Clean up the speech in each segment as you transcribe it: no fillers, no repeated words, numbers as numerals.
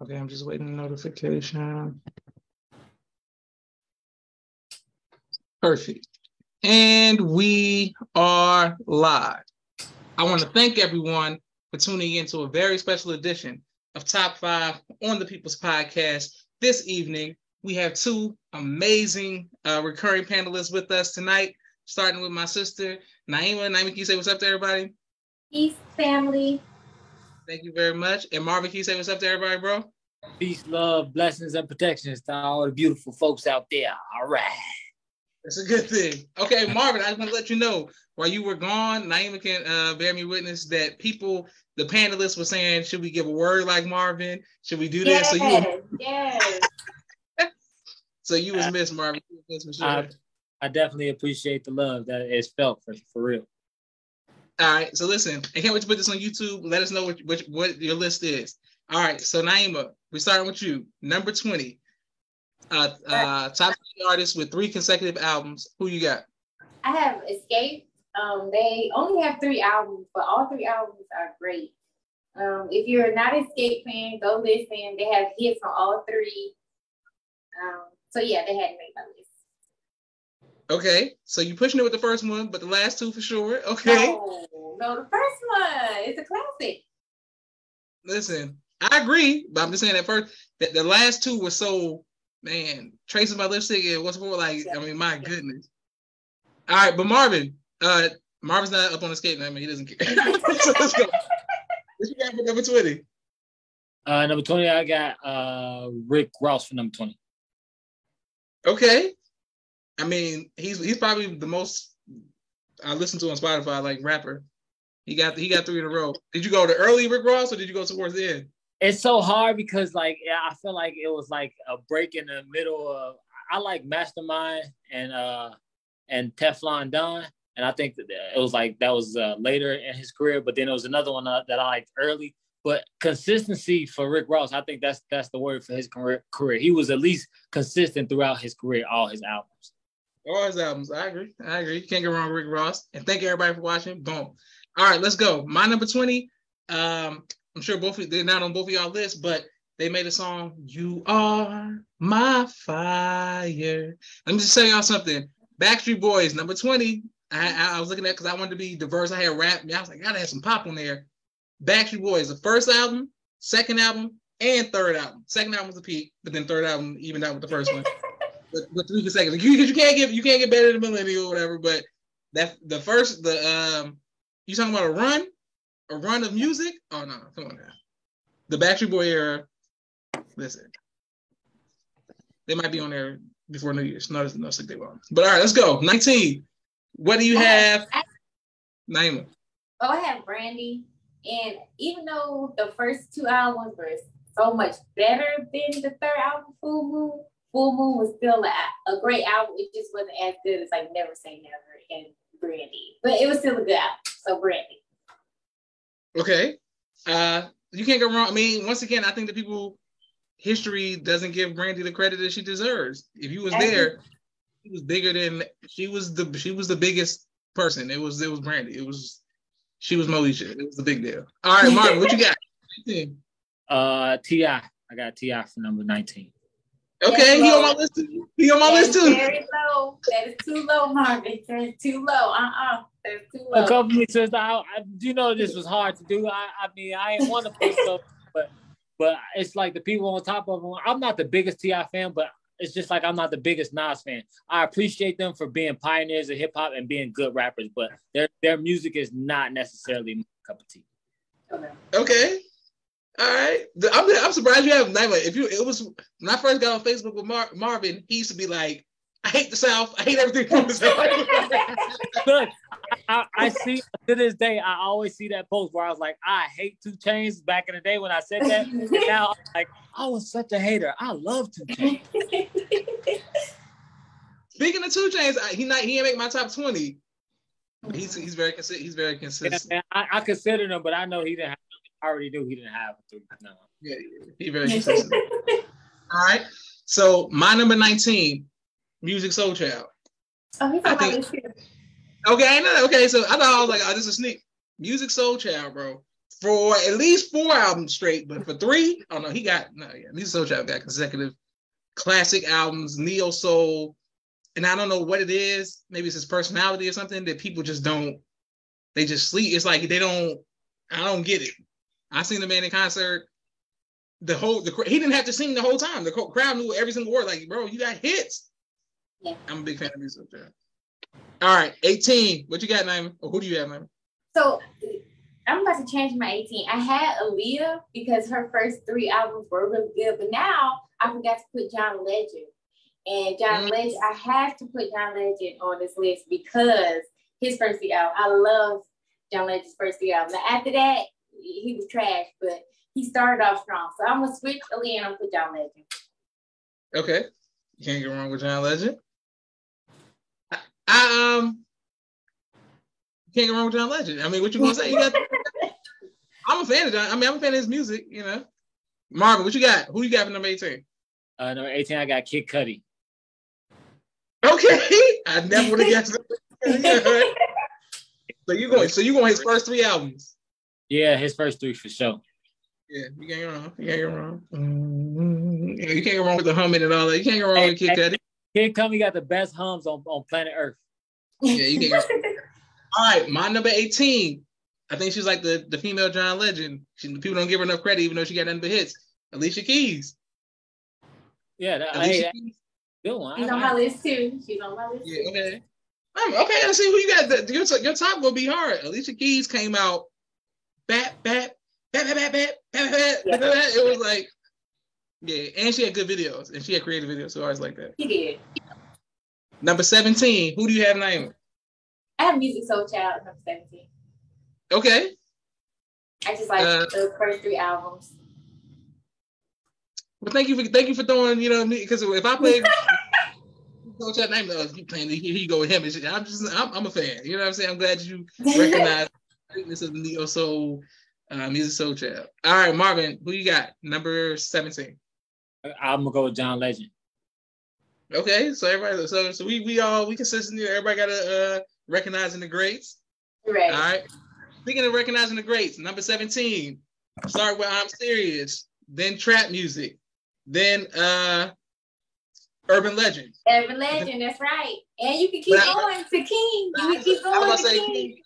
Okay, I'm just waiting for notification. Perfect. And we are live. I want to thank everyone for tuning in to a very special edition of Top 5 on the People's Podcast. This evening, we have two amazing recurring panelists with us tonight, starting with my sister, Naima. Naima, can you say what's up to everybody? Peace, family. Thank you very much. And Marvin, can you say what's up to everybody, bro? Peace, love, blessings, and protections to all the beautiful folks out there. All right. That's a good thing. Okay, Marvin, I just want to let you know, while you were gone, Naima can bear me witness that people, the panelists were saying, should we give a word like Marvin? Should we do this? Yes. So you was missed, Marvin. You was missed for sure. I definitely appreciate the love that is felt for real. All right, so listen, I can't wait to put this on YouTube. Let us know what your list is. All right, so Naima, we're starting with you. Number 20. Top 3 artists with 3 consecutive albums. Who you got? I have Escape. They only have 3 albums, but all 3 albums are great. If you're not an Escape fan, go listen. They have hits on all 3. So yeah, they had to make my list. Okay, so you pushing it with the first one, but the last 2 for sure. Okay. No, the first one. It's a classic. Listen, I agree, but I'm just saying that the last 2 were so, man, Tracing My Lipstick and What's More, like, I mean, my goodness. All right, but Marvin's not up on Escape now. I mean, he doesn't care. So let's go. What you got for number 20? Number 20, I got Rick Ross for number 20. Okay. I mean, he's probably the most I listen to on Spotify, like, rapper. He got 3 in a row. Did you go to early Rick Ross or did you go towards the end? It's so hard because, like, I feel like it was like a break in the middle of. I like Mastermind and Teflon Don, and I think that it was like that was later in his career. But then there was another one that I liked early. But consistency for Rick Ross, I think that's the word for his career. He was at least consistent throughout his career, all his albums. All his albums, I agree. You can't go wrong with Rick Ross. And thank you everybody for watching. Boom. All right, let's go. My number 20. I'm sure they're not on both of y'all lists, but they made a song, You Are My Fire. Let me just tell y'all something. Backstreet Boys, number 20. I was looking at because I wanted to be diverse. I had rap. I was like, gotta have some pop on there. Backstreet Boys, the first album, second album, and third album. Second album was the peak, but then third album evened out with the first one. But 3 consecutive. Because you can't get better than Millennial or whatever, but that you talking about a run of music? Oh no, come on now. The Backstreet Boy era, listen. They might be on there before New Year's. No, they won't. But all right, let's go. 19. What do you have? Naima. I have Brandy. And even though the first 2 albums were so much better than the third album, Full Moon was still a great album. It just wasn't as good as like Never Say Never and Brandy. But it was still a good album. So Brandy. Okay. You can't go wrong. I mean, once again, I think history doesn't give Brandy the credit that she deserves. If you was there, she was bigger than she was the biggest person. It was Brandy. She was Moesha. It was the big deal. All right, Marvin, what you got? T.I. I got T.I. for number 19. Okay, he on my list too. Very low. That is too low, Marvin. That is too low. That's too low. A couple of weeks ago, this was hard to do. I mean, I didn't want to put stuff, but it's like the people on top of them. I'm not the biggest T.I. fan, but it's just like I'm not the biggest Nas fan. I appreciate them for being pioneers of hip hop and being good rappers, but their music is not necessarily my cup of tea. Okay. All right. I'm surprised you have Naima. When I first got on Facebook with Marvin, he used to be like, I hate the South. I hate everything from the South. Look, I see to this day, I always see that post where I was like, I hate 2 Chainz back in the day when I said that. And now I'm like, I was such a hater. I love 2 Chainz. Speaking of 2 Chainz, he ain't make my top 20. He's very consistent. He's very consistent. And I considered him, but I know he didn't have. I already knew he didn't have 3. No. Yeah, he's very consistent. All right. So my number 19, Musiq Soulchild. Oh, he's on my list too. Okay, I know. Okay, so I thought I was like, oh, this is a sneak. Musiq Soulchild, bro. for at least 4 albums straight, but for 3, oh no, he got Musiq Soulchild got consecutive classic albums, neo soul, and I don't know what it is. Maybe it's his personality or something that people just don't. They just sleep. It's like they don't. I don't get it. I seen the man in concert. He didn't have to sing the whole time. The crowd knew every single word. Like, bro, you got hits. Yeah. I'm a big fan of Musiq Soulchild. All right, 18. What you got, Naima? Or who do you have, Naima? So I'm about to change my 18. I had Aaliyah because her first 3 albums were really good, but now I forgot to put John Legend. And John Legend, I have to put John Legend on this list because his first 3 albums, I love John Legend's first 3 albums. Now, after that, he was trash, but he started off strong. So I'm going to switch Aaliyah and I'm going to put John Legend. Okay. You can't go wrong with John Legend. Can't go wrong with John Legend. I mean, what you gonna say? I'm a fan of John. I mean, I'm a fan of his music. You know, Marvin, what you got? Who you got for number 18? Number 18, I got Kid Cudi. Okay, I never would have guessed. So you going his first 3 albums? Yeah, his first 3 for sure. Yeah, you can't go wrong. You can't go wrong. You can't go wrong with the humming and all that. You can't go wrong with Kid Cudi. Kid Cudi got the best hums on planet Earth. Yeah, you can't go wrong. All right, my number 18. I think she's like the female John Legend. People don't give her enough credit, even though she got nothing but hits. Alicia Keys. Yeah, Keys. Good one. She's on my list too. She's on my list. Yeah, okay. Okay, let's see who you got. Your top will be hard. Alicia Keys came out. Bat. It was like, yeah, and she had good videos, and she had creative videos, so I always like that. She did. Number 17. Who do you have, Naima? I have Musiq Soulchild, number 17. Okay. I just like the first 3 albums. Well, thank you for throwing, me, because if I play Soulchild, Naima, you playing, here you go with him. I'm a fan. You know what I'm saying? I'm glad you recognize the greatness of neo soul, Musiq Soulchild. All right, Marvin, who you got? Number 17. I'm gonna go with John Legend. Okay, so everybody, so we consistent here. Everybody got to recognizing the greats. Right. All right. Speaking of recognizing the greats, number 17. Start with I'm Serious, then trap music, then Urban Legend. Urban Legend, that's right. And you can keep going to King. You can keep going to King.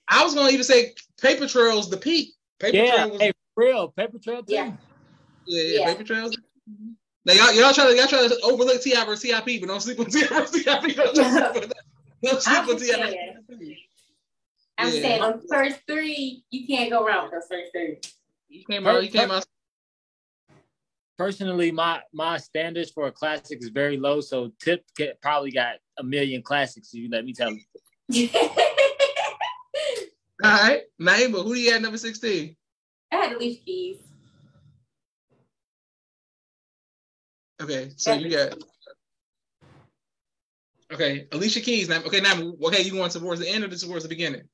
I was going to even say Paper Trail's the peak. Trail was real. Paper Trail too. Yeah. Paper Trail's. Now y'all try to overlook T.I. versus T.I.P., but don't sleep on T.I. versus T.I.P. Don't sleep on T.I. I'm saying the first 3, you can't go wrong with those first 3. You came out. Personally, my standards for a classic is very low, so Tip probably got a million classics. You let me tell you. All right, Naima, who do you have number 16? I had Alicia Keys. Okay, so you got. Okay, Alicia Keys. Now, you want towards the end or towards the beginning?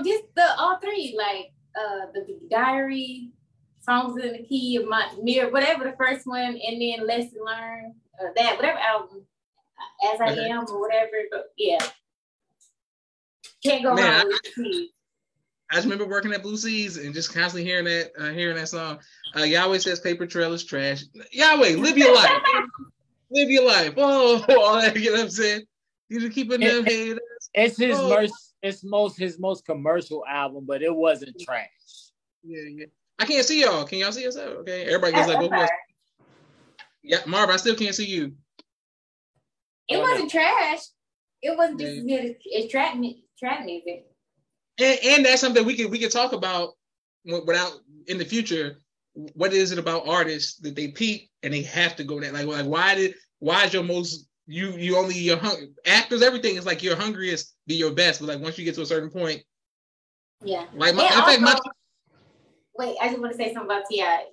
Just all 3, like the Diary, Songs in the Key of My Mirror, whatever the first one, and then Lesson Learned, whatever album, As I Am or whatever. But yeah, can't go wrong with Keys. I just remember working at Blue Seas and just constantly hearing that song. Yahweh says Paper Trail is trash. Yahweh, live your life. Live your life. Oh, all that, you know what I'm saying? You just keeping them haters. It's his most commercial album, but it wasn't trash. Yeah. I can't see y'all. Can y'all see yourself? Okay. Everybody gets like, both. Yeah, Marv, I still can't see you. It wasn't trash. It wasn't just as good as trap music. And that's something we could talk about without in the future. What is it about artists that they peak and they have to go there? Like why is your most your actors, everything is like your hungriest be your best, but like once you get to a certain point, like wait, I just want to say something about T.I.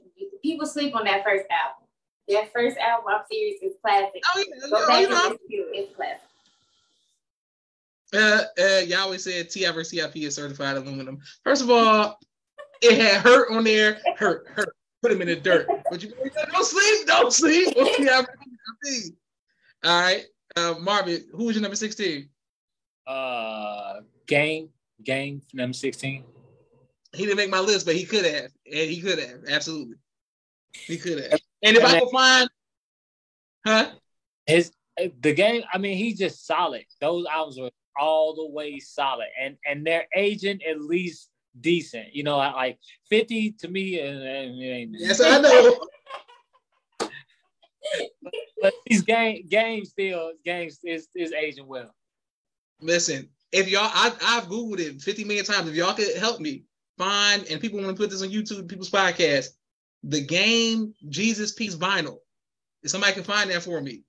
People sleep on that first album. That first album, I'm Serious, is classic. It's classic. Yahweh said T.I. versus T.I.P. is certified aluminum. First of all, it had Hurt on there. Hurt. Put him in the dirt. But you don't sleep. All right. Marvin, who was your number 16? Game, number 16. He didn't make my list, but he could have. And he could have. Absolutely. He could have. And if I could find, the game, I mean, he's just solid. Those albums are all the way solid. And their agent at least decent. You know, like 50 to me, yes, I know. but these games is aging well. Listen, if y'all, I've Googled it 50 million times. If y'all could help me find, and people want to put this on YouTube, people's podcast, the game Jesus Piece vinyl. If somebody can find that for me.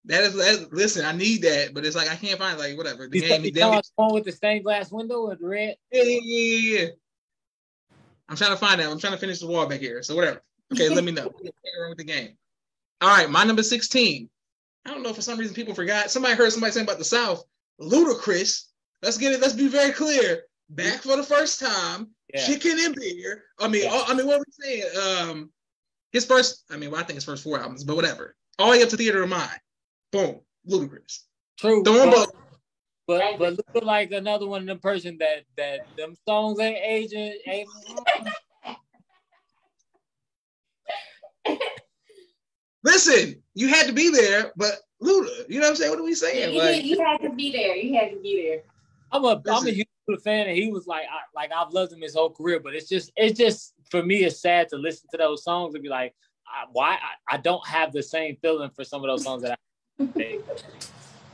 Listen, I need that, but it's like I can't find it, like whatever. The game. The one with the stained glass window with the red. Yeah. I'm trying to find that. I'm trying to finish the wall back here. So whatever. Okay, let me know. What's wrong with the game? All right, my number 16. I don't know, for some reason people forgot. Somebody heard somebody saying about the South. Ludacris. Let's get it. Let's be very clear. Back for the first time. Yeah. Chicken and beer. I mean, what are we saying? His first. I mean, well, I think his first 4 albums, but whatever. All the way up to Theater of Mind. Boom. Ludacris. True. But look like another one of them person that them songs ain't aging. Listen, you had to be there, but Luda, you know what I'm saying? What are we saying? You had to be there. You had to be there. I'm a huge Luda fan, and he was like, I've loved him his whole career, but it's just for me, it's sad to listen to those songs and be like, why I don't have the same feeling for some of those songs that I.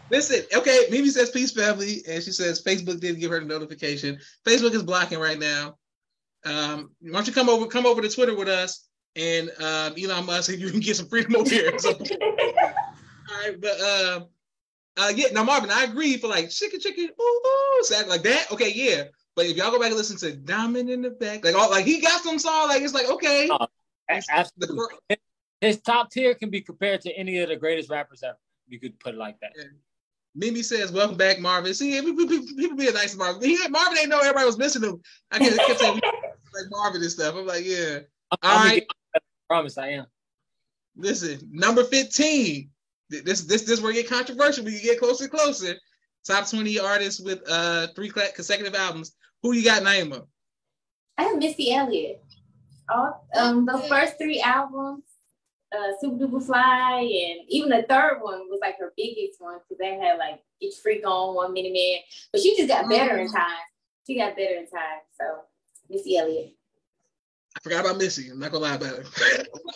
Listen, okay, Mimi says peace, family, and she says Facebook didn't give her the notification. Facebook is blocking right now. Why don't you come over to Twitter with us? And Elon Musk, if you can get some freedom over here. So, all right, but yeah. Now Marvin, I agree for like chicken, ooh, like that. Okay, yeah. But if y'all go back and listen to Diamond in the Back, like he got some song, like it's like okay. Absolutely. His top tier can be compared to any of the greatest rappers ever. You could put it like that. Yeah. Mimi says, "Welcome back, Marvin." See, people being nice to Marvin. Marvin ain't know everybody was missing him. I kept saying like Marvin and stuff. I'm like, yeah. All right. I promise I am. Listen, number 15. This where you get controversial. We get closer and closer. Top 20 artists with 3 consecutive albums. Who you got, Naima? I have Missy Elliott. The first 3 albums, Super Duper Fly, and even the third one was like her biggest one because they had like Get Your Freak On, 1 Minute Man. But she just got better in time. So Missy Elliott. I forgot about Missy. I'm not gonna lie about it.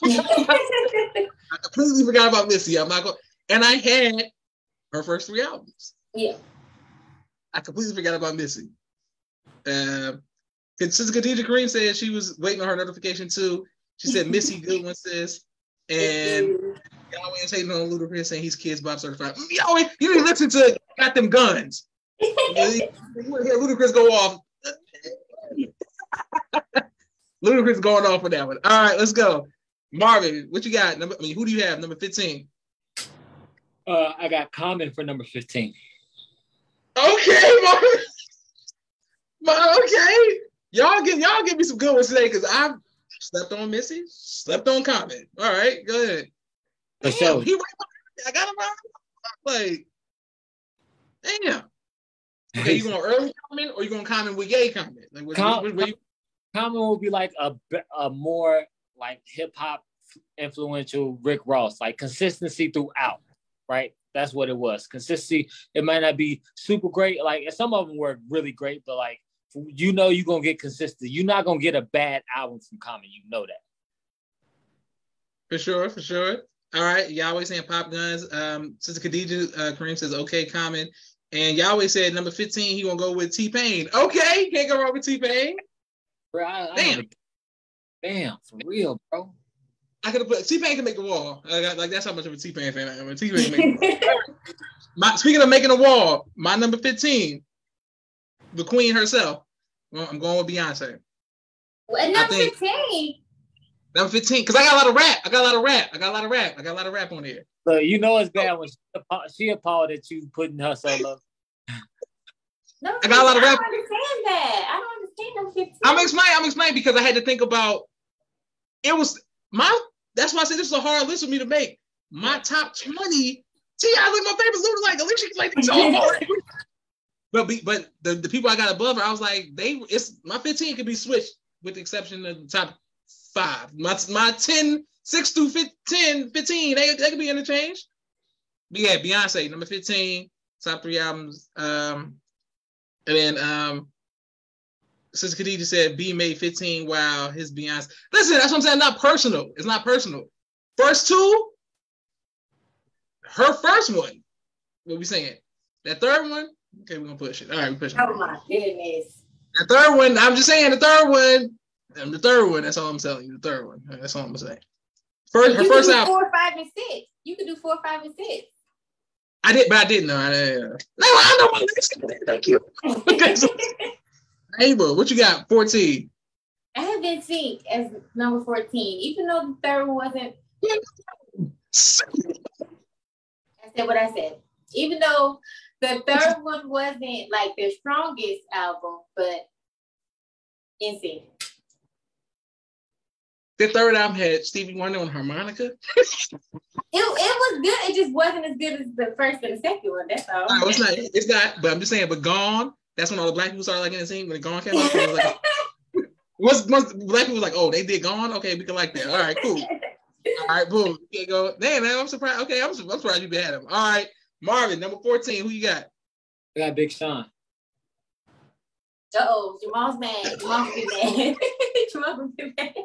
I completely forgot about Missy. I'm not gonna. And I had her first 3 albums. Yeah. I completely forgot about Missy. Since Khadija Kareem said she was waiting on her notification too, she said Missy good one, sis. And Yahweh is hating on Ludacris saying he's Kids Bop certified. Yahweh, you didn't listen to Got Them Guns. You want to hear Ludacris go off. Ludacris going off for that one. All right, let's go. Marvin, what you got? Who do you have? Number 15. I got Common for number 15. Okay, Marvin. Okay. Y'all give me some good ones today because I've slept on Missy, slept on Common. All right, go ahead. For sure. I got him like, damn. Okay, you going early Common or you going Common with Ye Common? Like, Common will be like a more like hip hop influential Rick Ross, like consistency throughout, right? That's what it was. Consistency. It might not be super great. Like some of them were really great, but like you're gonna get consistent. You're not gonna get a bad album from Common. You know that. For sure. All right, Yahweh saying Pop Guns. Sister Khadija Kareem says okay, Common. And Yahweh said number 15, he gonna go with T-Pain. Okay, can't go wrong with T-Pain. Bro, damn, for real, bro. I could have put T-Pain can make the wall. That's how much of a T-Pain fan I am. T-Pain can make the wall. Speaking of making a wall, my number 15, the queen herself. Well, I'm going with Beyonce. What, number 15? Number 15, because I got a lot of rap on here. So you know it's bad when she appalled at you putting her solo. No, I got a lot of rap. I don't understand that. I don't understand number 15. I'm explaining because I had to think about that's why I said this is a hard list for me to make. My top 20. T.I. like my favorite Luda, like Alicia like these all. But the people I got above her, I was like, my 15 could be switched with the exception of the top 5. My 10, 6 through 15, they could be interchanged. But yeah, Beyonce, number 15, top 3 albums. And then Sister Khadija said B made 15. Wow, his Beyonce. Listen, that's what I'm saying. Not personal. It's not personal. First 2, her first one. What we saying? That third one? Okay, we're gonna push it. All right, we push it. Oh my goodness. The third one, I'm just saying the third one. The third one, that's all I'm telling you. The third one. That's all I'm gonna say. Her first album. 4, 5, and 6. You could do 4, 5, and 6. I did, but I didn't know. No, I know my list. Thank you. Okay, so, Ava, what you got? 14. I have NSYNC as number 14, even though the third one wasn't. I said what I said. Even though the third one wasn't like their strongest album, but NSYNC. The third album had Stevie Wonder on harmonica. It was good. It just wasn't as good as the first and the second one. That's all. No, it's not. It's not. But I'm just saying. But Gone. That's when all the black people started liking the scene. When Gone came out, it was like, once black people was like, oh, they did Gone. Okay, we can like that. All right, cool. All right, boom. You can't go. Man, I'm surprised. Okay, I'm surprised you had him. All right, Marvin, number 14. Who you got? I got Big Sean. Uh-oh, Jamal's mad. Jamal's mad. Jamal's mad.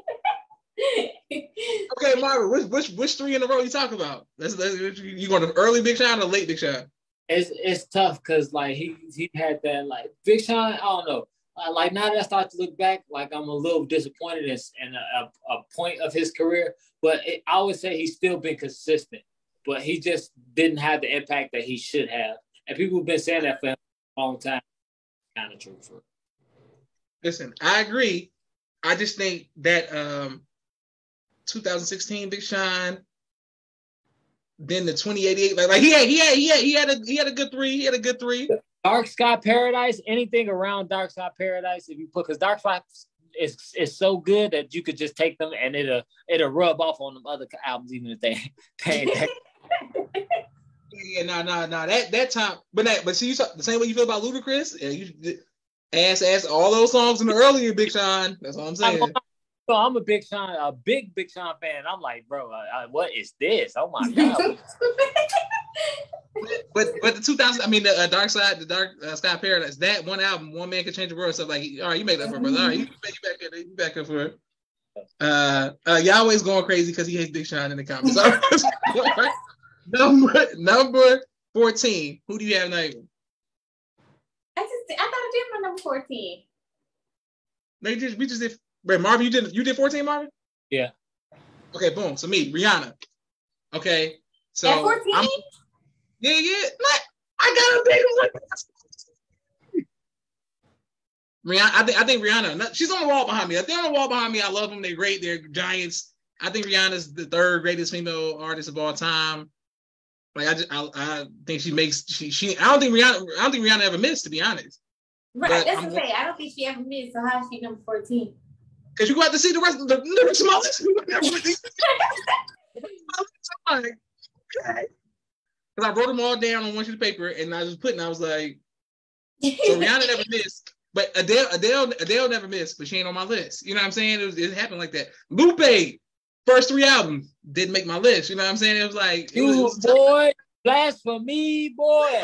Okay, Marvin, which 3 in a row you talking about? You going to early Big Sean or late Big Sean? It's tough because like he had that like Big Sean. I don't know. Like now that I start to look back, like I'm a little disappointed in a point of his career. But I would say he's still been consistent, but he just didn't have the impact that he should have. And people have been saying that for a long time. Kind of true for it. Listen, I agree. I just think that 2016 Big Sean, then the 2088, like he had a good 3. He had a good 3. Dark Sky Paradise, anything around Dark Sky Paradise, if you put, because Dark Sky is so good that you could just take them and it'll rub off on them other albums, even if they ain't. Yeah, no. That time, but see, you saw the same way you feel about Ludacris. Yeah, you ass all those songs in the earlier Big Sean. That's all I'm saying. So I'm a big Big Sean fan. I'm like, bro, what is this? Oh my god. But the 2000, I mean the Dark Sky Paradise. That one album, One Man Can Change the World. So like, all right, you make that for it, brother. All right, you back up for it. Yahweh's going crazy because he hates Big Sean in the comments. Number 14. Who do you have, Naima? I thought I did my number 14. We just did. Wait, Marvin, you did 14, Marvin? Yeah. Okay, boom. So me, Rihanna. Okay, so at 14? Yeah. I got a big one. Rihanna, I think Rihanna. She's on the wall behind me. They're on the wall behind me. I love them. They're great. They're giants. I think Rihanna's the 3rd greatest female artist of all time. Like I think she makes she. I don't think Rihanna ever missed, to be honest. Right. But that's what I'm saying. I don't think she ever missed. So how is she number 14? Because you got to see the rest of the lyrics of my list. Because I wrote them all down on one sheet of paper, and I was like, so Rihanna never missed, but Adele never missed, but she ain't on my list. You know what I'm saying? It happened like that. Lupe, first 3 albums didn't make my list. You know what I'm saying? It was like, boy, blasphemy, boy.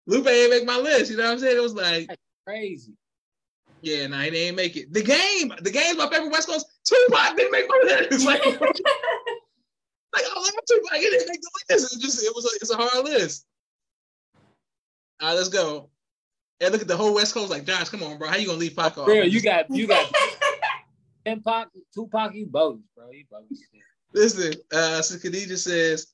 Lupe ain't make my list. You know what I'm saying? It was like that's crazy. Yeah, no, he didn't make it. The game's my favorite West Coast. Tupac didn't make my list. Like I love Tupac. He didn't make the list. It's a hard list. All right, let's go. And look at the whole West Coast. Like, Josh, come on, bro. How you gonna leave Pac off? Bro, you got Tupac, you bogus, bro. You bogus. Listen, so Khadija says,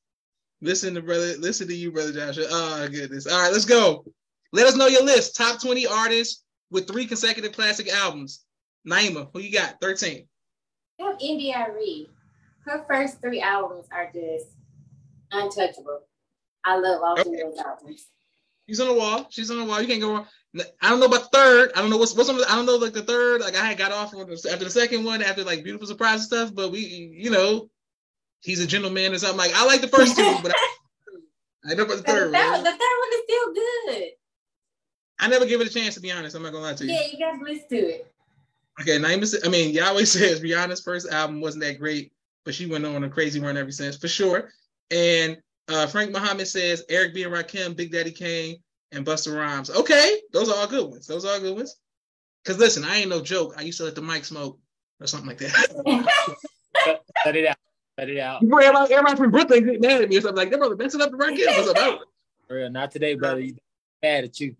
listen to you, brother Joshua. Oh goodness. All right, let's go. Let us know your list. Top 20 artists with 3 consecutive classic albums. Naima, who you got? 13. I have India.Arie. Her first 3 albums are just untouchable. I love all 3 of those albums. She's on the wall. You can't go wrong. I don't know about the third. I don't know what's on. I don't know like the third. Like I had got off after the second one, after like Beautiful Surprise and stuff. But he's a gentleman or something. Like I like the first 2, but I know about the third. The third one is still good. I never give it a chance, to be honest. I'm not gonna lie to you. Yeah, you guys listen to it. Okay, Yahweh says Rihanna's first album wasn't that great, but she went on a crazy run ever since, for sure. And Frank Muhammad says Eric B. and Rakim, Big Daddy Kane, and Busta Rhymes. Okay, those are all good ones. Because listen, I ain't no joke. I used to let the mic smoke or something like that. Let it out. Everybody from Brooklyn get mad at me or something like that. Brother, messing up the Rakim. What's up? For real, not today, brother. You mad at you.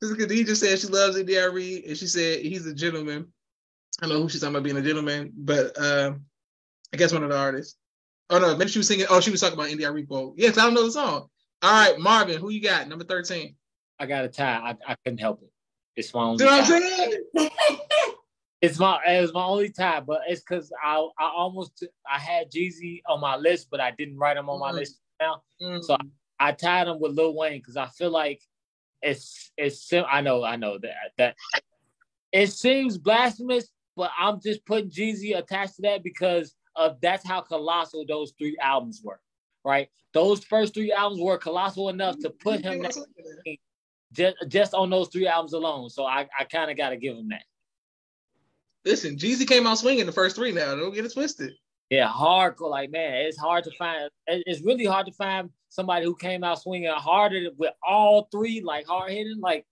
Khadija said she loves NDRE, and she said he's a gentleman. I don't know who she's talking about being a gentleman, but I guess one of the artists. Oh no, maybe she was singing. Oh, she was talking about NDRE quote. Yes, I don't know the song. All right, Marvin, who you got? Number 13. I got a tie. I couldn't help it. It's my only. You know what I'm saying? It was my only tie, but it's because I had Jeezy on my list, but I didn't write him on my list now. So I tied him with Lil Wayne because I feel like it's I know that it seems blasphemous, but I'm just putting Jeezy attached to that because that's how colossal those 3 albums were, right? Those first 3 albums were colossal enough to put him just on those 3 albums alone. So I kind of got to give him that. Listen, Jeezy came out swinging the first 3 now. Don't get it twisted. Yeah, hardcore. Like, man, it's hard to find. It's really hard to find somebody who came out swinging harder with all 3, like hard hitting. Like,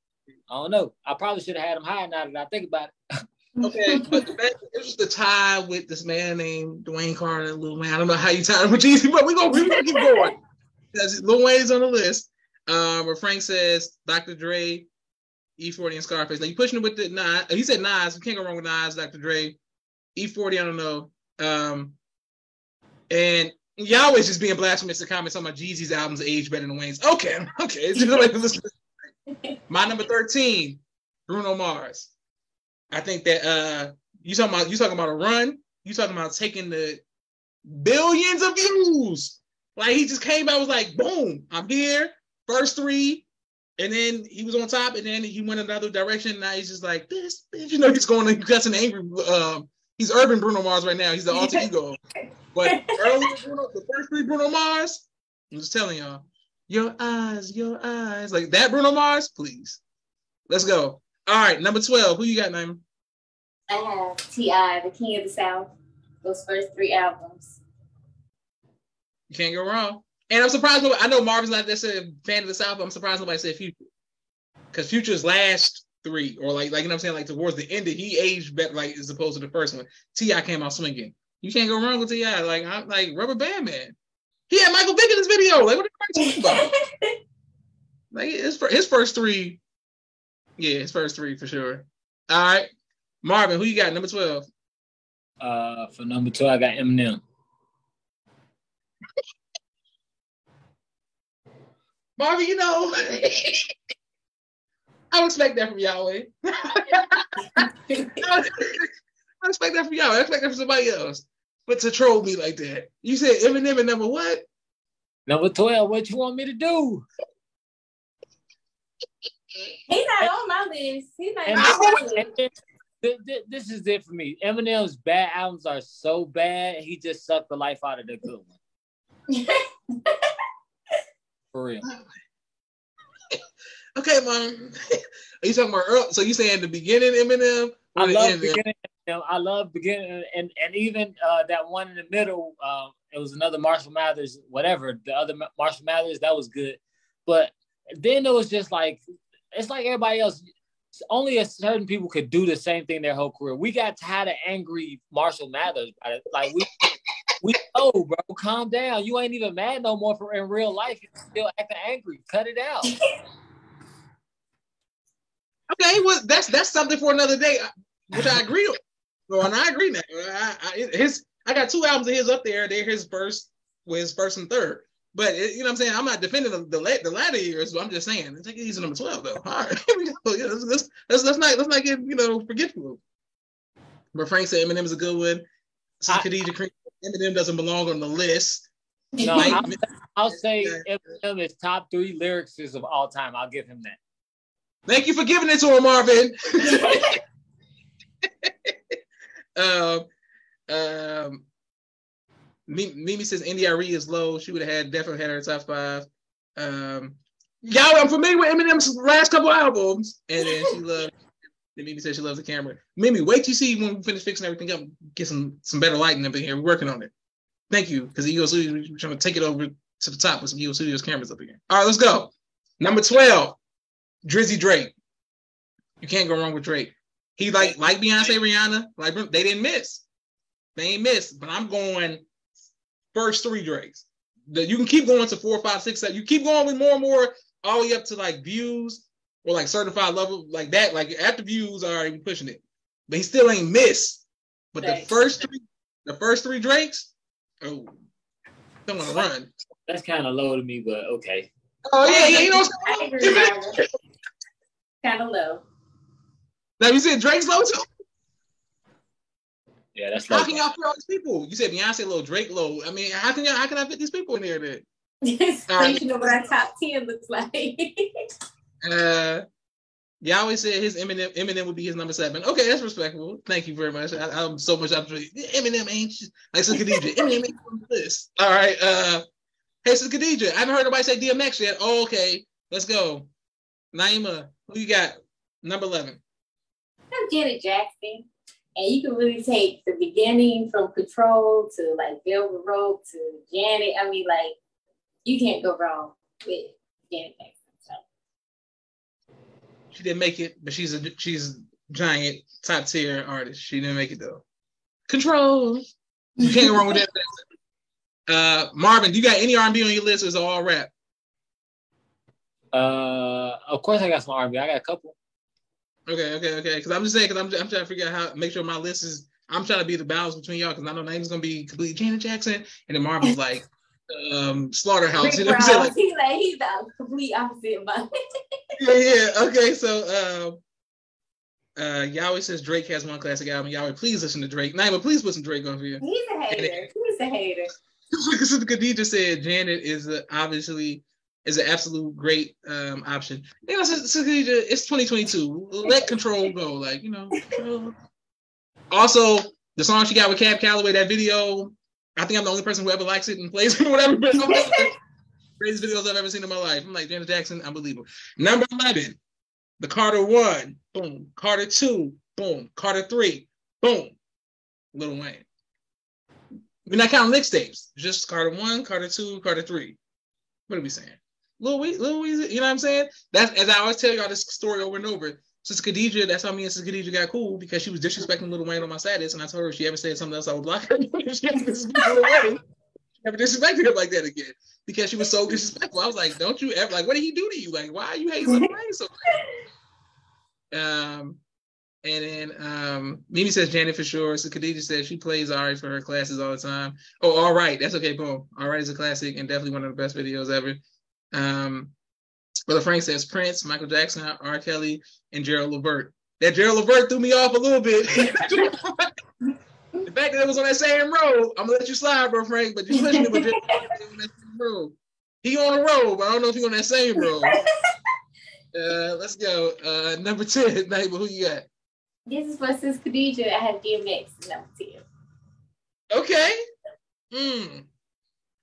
I don't know. I probably should have had him higher now that I think about it. Okay, but it was the tie with this man named Dwayne Carter, Lil Wayne. I don't know how you tied him with Jeezy, but we're gonna keep going. Lil Wayne's on the list. Where Frank says Dr. Dre, E40, and Scarface. Now you pushing it with the Nas. He said Nas. We can't go wrong with Nas, Dr. Dre, E40. I don't know. And y'all always just being blasphemous to comments on my Jeezy's albums age better than Wayne's. Okay. It's just like this. My number 13, Bruno Mars. I think that you talking about a run. You talking about taking the billions of views. Like he just came out, was like, boom, I'm here. First 3, and then he was on top, and then he went another direction. Now he's just like this. He's going. He's got an angry. He's urban Bruno Mars right now. He's the alter ego. But earlier, the first 3 Bruno Mars, I'm just telling y'all, your eyes, like that Bruno Mars, please. Let's go. All right, number 12. Who you got, Naima? I have T.I., the King of the South. Those first 3 albums. You can't go wrong. And I'm surprised. I know Marvin's not necessarily a fan of the South, but I'm surprised nobody said Future. Because Future's last 3, or like you know what I'm saying, like towards the end, he aged better, like as opposed to the first one. T.I. came out swinging. You can't go wrong with T.I. Like I'm like Rubber Band Man. He had Michael Vick in his video. Like what are you talking about? Like his first 3. Yeah, his first 3 for sure. All right, Marvin, who you got? Number 12. For number 12, I got Eminem. Marvin, you know, I would expect that from Yahweh. I expect that from Yahweh. I expect that from somebody else. But to troll me like that. You said Eminem at number what? Number 12, what you want me to do? He's not on my list. He's not on my list. This is it for me. Eminem's bad albums are so bad, he just sucked the life out of the good one. For real. Okay, Mom. Are you talking about early? So you saying the beginning Eminem? I love beginning. I love beginning, and even that one in the middle. It was another Marshall Mathers, whatever. The other Marshall Mathers, that was good. But then it was just like, it's like everybody else. Only a certain people could do the same thing their whole career. We got tired of angry Marshall Mathers. Like we know, bro. Calm down. You ain't even mad no more for in real life. You're still acting angry. Cut it out. Okay, well, that's something for another day, which I agree with. Well, and I agree now. I got 2 albums of his up there. They're his first and third. But you know what I'm saying? I'm not defending the latter years, but I'm just saying, take it easy, number 12 though. All right, let's not get forgetful. But Frank said Eminem is a good one. Khadija, Eminem doesn't belong on the list. No, I'll say Eminem is top 3 lyricists of all time. I'll give him that. Thank you for giving it to him, Marvin. Mimi says NDRE is low. She would have definitely had her top 5. Y'all, I'm familiar with Eminem's last couple albums, and then she loved Then Mimi said she loves the camera. Mimi, wait till you see when we finish fixing everything up, get some better lighting up in here. We're working on it. Thank you, because the EO Studios, we're trying to take it over to the top with some EO Studios cameras up again. All right, let's go. Number 12, Drizzy Drake. You can't go wrong with Drake. He like Beyonce, Rihanna, like they didn't miss. They ain't missed, but I'm going first 3 Drakes. You can keep going to 4, 5, 6, 7. You keep going with more and more, all the way up to like Views or like certified level like that. Like after Views are already pushing it, but he still ain't missed. But the first 3 Drakes, oh, don't want to run. That's kind of low to me, but okay. Oh yeah, you know. I agree. Kind of low. Now you said Drake's low too. Yeah, that's how can y'all fit all these people? You said Beyonce low, Drake low. I mean, how can I fit these people in there then? You know what our top 10 looks like. You always said his Eminem would be his number 7. Okay, that's respectable. Thank you very much. I'm so much up to Eminem ain't like Sis Khadija. Eminem ain't on the list. All right. Hey, Sis Khadija, I haven't heard nobody say DMX yet. Oh, okay. Let's go. Naima, who you got? Number 11. I'm Janet Jackson. And you can really take the beginning from Control to like Velvet Rope to Janet. I mean, like, you can't go wrong with Janet Jackson. So. She didn't make it, but she's a giant top tier artist. She didn't make it though. Control. You can't go wrong with that. Marvin, do you got any R&B on your list or is it all rap? Of course I got some R&B. I got a couple. Okay. Because I'm just saying, because I'm trying to figure out how make sure my list is. I'm trying to be the balance between y'all because I know Name's gonna be completely Janet Jackson, and then Marvin's like Slaughterhouse. You know what I'm saying? Like, he's the complete opposite of mine. Yeah. Okay, so Yahweh says Drake has one classic album. Yahweh, please listen to Drake. Naima, please put some Drake on for you. He's a hater. He's a hater. Because Khadija said Janet is obviously is an absolute great option. You know, so Khadija, it's 2022. Let Control go. Like, you know. Also, the song she got with Cab Calloway, that video, I think I'm the only person who ever likes it and plays it or whatever. Greatest videos I've ever seen in my life. I'm like, Janet Jackson, unbelievable. Number 11, the Carter 1, boom. Carter 2, boom. Carter 3, boom. Lil Wayne. We're not counting mixtapes. Just Carter 1, Carter 2, Carter 3. What are we saying? Lil Weezy, you know what I'm saying? That's, as I always tell y'all this story over and over. Sister Khadija, that's how me and Sister Khadija got cool because she was disrespecting Lil Wayne on my status, and I told her if she ever said something else, I would block her. She never disrespected her like that again because she was so disrespectful. I was like, don't you ever, like, what did he do to you? Like, why are you hating Lil Wayne so much? And then Mimi says Janet for sure. So Khadija says she plays Ari for her classes all the time. Oh, All Right. That's okay, boom. All Right is a classic and definitely one of the best videos ever. Brother Frank says Prince, Michael Jackson, R. Kelly, and Gerald Levert. That Gerald Levert threw me off a little bit. The fact that it was on that same road, I'm gonna let you slide, bro, Frank, but you're pushing it with Gerald Levert on that same road. He on the road, but I don't know if he's on that same road. Let's go. Number 10, neighbor, who you got? This is for Sis Khadija. I have DMX number 10. Okay.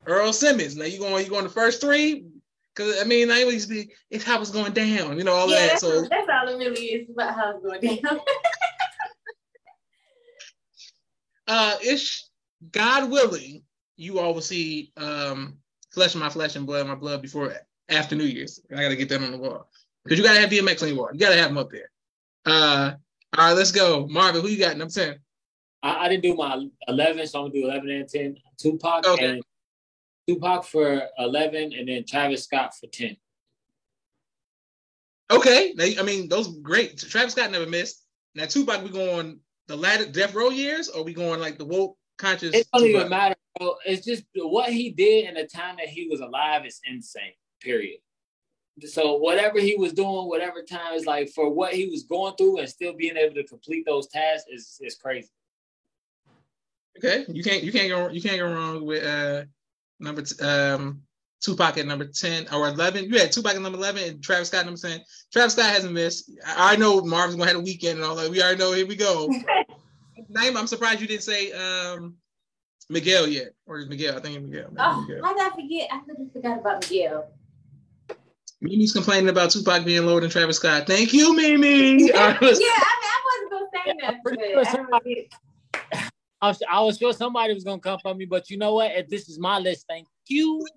Earl Simmons. Now you going the first 3? Because I mean, I used to be it's how it's going down, you know, all that. That's, so that's all it really is about how it's going down. It's God willing, you all will see Flesh of My Flesh and Blood of My Blood after New Year's. I gotta get that on the wall. Because you gotta have DMX on your wall. You gotta have him up there. All right, let's go. Marvin, who you got? Number 10. I didn't do my 11, so I'm gonna do 11 and 10. Tupac okay. Tupac for 11, and then Travis Scott for 10. Okay, now, I mean those great. Travis Scott never missed. Now Tupac, we going the latter Death Row years, or we going like the woke conscious? It doesn't even matter, bro. It's just what he did in the time that he was alive is insane. Period. So whatever he was doing, whatever time is like for what he was going through, and still being able to complete those tasks is crazy. Okay, you can't go wrong with Tupac at number 10 or 11. You had Tupac at number 11 and Travis Scott number 10. Travis Scott hasn't missed. I know Marvin's gonna have a weekend and all that. We already know. Here we go. Naima, I'm surprised you didn't say Miguel yet, or is Miguel? I think it's Miguel. Oh, how did I forget? I forgot about Miguel. Mimi's complaining about Tupac being lower than Travis Scott. Thank you, Mimi. Yeah, I mean, I wasn't gonna say nothing. I was sure somebody was gonna come from me, but you know what? If this is my list, thank you.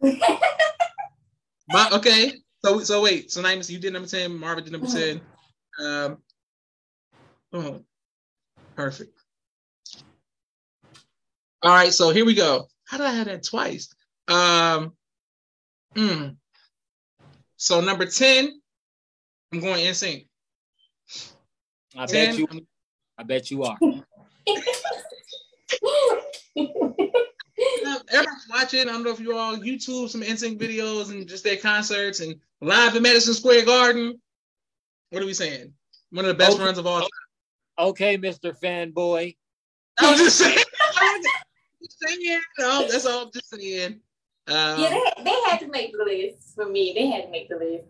Okay. So wait. So Naima, you did number 10. Marvin did number 10. Oh, perfect. All right. So here we go. How did I have that twice? So number 10, I'm going NSYNC. I bet you are. Everyone's watching. I don't know if you all YouTube some NSYNC videos and just their concerts and live in Madison Square Garden. What are we saying? One of the best runs of all time. Okay, Mr. Fanboy. I was just saying. No, that's all I'm just saying. Yeah, they had to make the list for me. They had to make the list.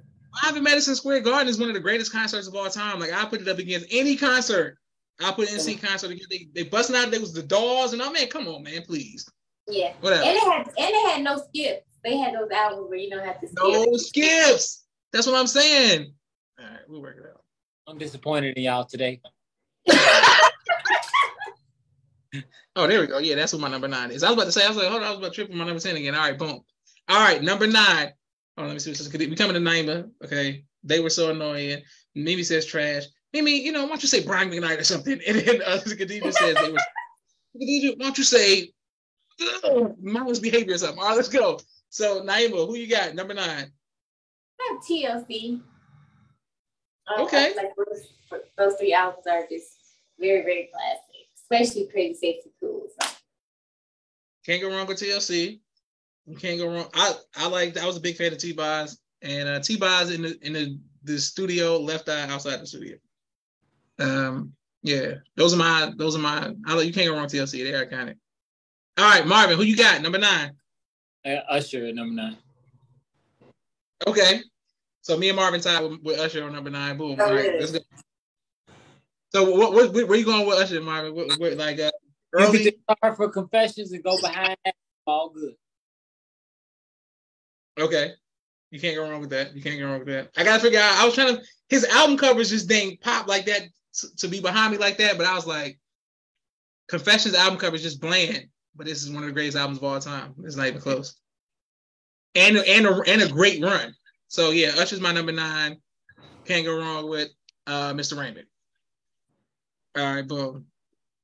Live in Madison Square Garden is one of the greatest concerts of all time. Like, I put it up against any concert. I put NSYNC concert against. They busting out. There was the Dolls and man, come on, man, please. Yeah. Whatever. And they had no skips. They had those albums where you don't have to skip. No skips. That's what I'm saying. All right, we'll work it out. I'm disappointed in y'all today. Oh, there we go. Yeah, that's what my number 9 is. I was about to say, hold on, I was about to triple my number 10 again. All right, boom. All right, number 9. Oh, let me see what this is. We coming to Naima. Okay. They were so annoying. Mimi says trash. Mimi, why don't you say Brian McKnight or something? And then Khadija says they were. Khadija, why don't you say mindless behavior or something? All right, let's go. So, Naima, who you got? Number 9. I have TLC. Okay. Like those 3 albums are just very, very classic. Especially Crazy Sexy Cool. So. Can't go wrong with TLC. You can't go wrong. I was a big fan of T-Boz, and T-Boz in the studio, Left Eye outside the studio. Yeah, those are my. You can't go wrong with TLC. They're iconic. All right, Marvin, who you got? Number 9. Usher at number 9. Okay, so me and Marvin tied with Usher on number 9. Boom. All right, let's go. So where you going with Usher, Marvin? Like early? You can start for Confessions and go behind that. All good. Okay. You can't go wrong with that. I gotta figure out. I was trying to. His album covers just didn't pop like that to be behind me like that. But I was like, Confessions album cover is just bland. But this is one of the greatest albums of all time. It's not even close. And a great run. So yeah, Usher's my number 9. Can't go wrong with Mr. Raymond. All right, boom.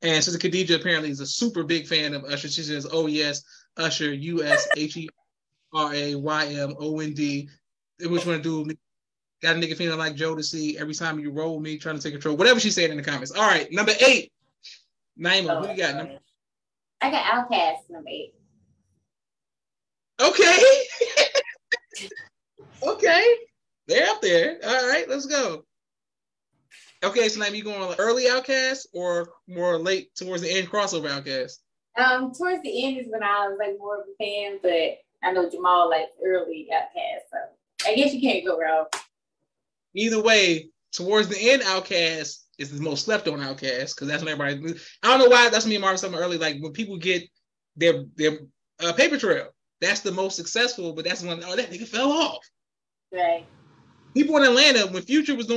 And Sister Khadija apparently is a super big fan of Usher. She says, "Oh yes, Usher, USHERAYMOND." Which one do? Got a nigga feeling like Joe to see every time you roll me, trying to take control. Whatever she said in the comments. All right, number 8. Naima, who you got? I got Outkast, number 8. Okay. Okay. They're up there. All right, let's go. Okay, so now you going early Outkast or more late towards the end crossover Outkast? Towards the end is when I was like more of a fan, but I know Jamal likes early Outkast, so I guess you can't go wrong. Either way, towards the end Outkast is the most slept on Outkast because that's when everybody. I don't know why. That's me and Marvin something early. Like when people get their paper trail, that's the most successful. But that's when that nigga fell off. Right. People in Atlanta, when Future was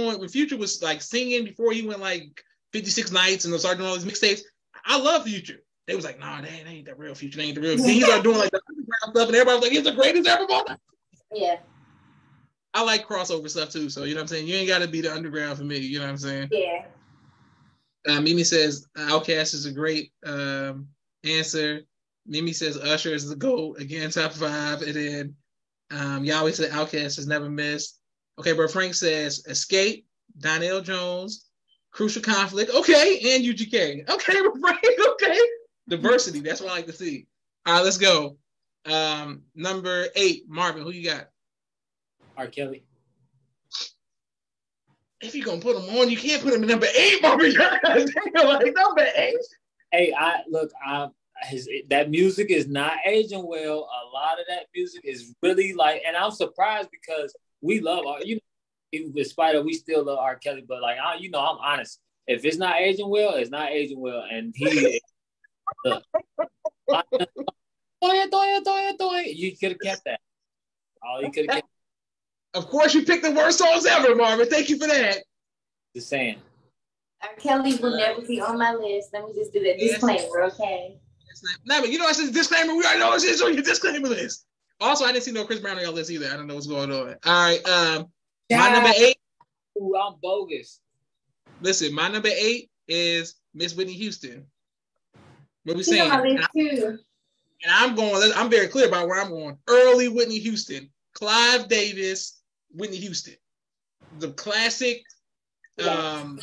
like singing before he went like 56 nights and started doing all these mixtapes, I love Future. They was like, nah, that ain't the real Future. That ain't the real. Then he started doing like the underground stuff, and everybody was like, he's the greatest ever born. Yeah. I like crossover stuff too, so you know what I'm saying? You ain't got to be the underground for me, you know what I'm saying? Yeah. Mimi says Outkast is a great answer. Mimi says Usher is the GOAT, again, top 5. And then Yahweh said Outkast has never missed. Okay, but Frank says Escape, Donnell Jones, Crucial Conflict, okay, and UGK. Okay, Frank, okay. Diversity, that's what I like to see. All right, let's go. Number 8, Marvin, who you got? R. Kelly. If you're gonna put him on, you can't put him in number 8, Marvin. Like number 8. Hey, that music is not aging well. A lot of that music is really like, and I'm surprised because we love in spite of we still love R. Kelly, but like I'm honest. If it's not aging well, it's not aging well, and he. You could have kept that. Oh, you could have kept. Of course, you picked the worst songs ever, Marvin. Thank you for that. Just saying. R. Kelly will never be on my list. Let me just do that disclaimer, okay? Nah, but you know, I said disclaimer. We already know it's on your disclaimer list. Also, I didn't see no Chris Brown on your list either. I don't know what's going on. All right, my number 8. Ooh, I'm bogus. Listen, my number 8 is Miss Whitney Houston. What we She's saying? on my list too. And I'm very clear about where I'm going. Early Whitney Houston, Clive Davis, Whitney Houston, the classic. You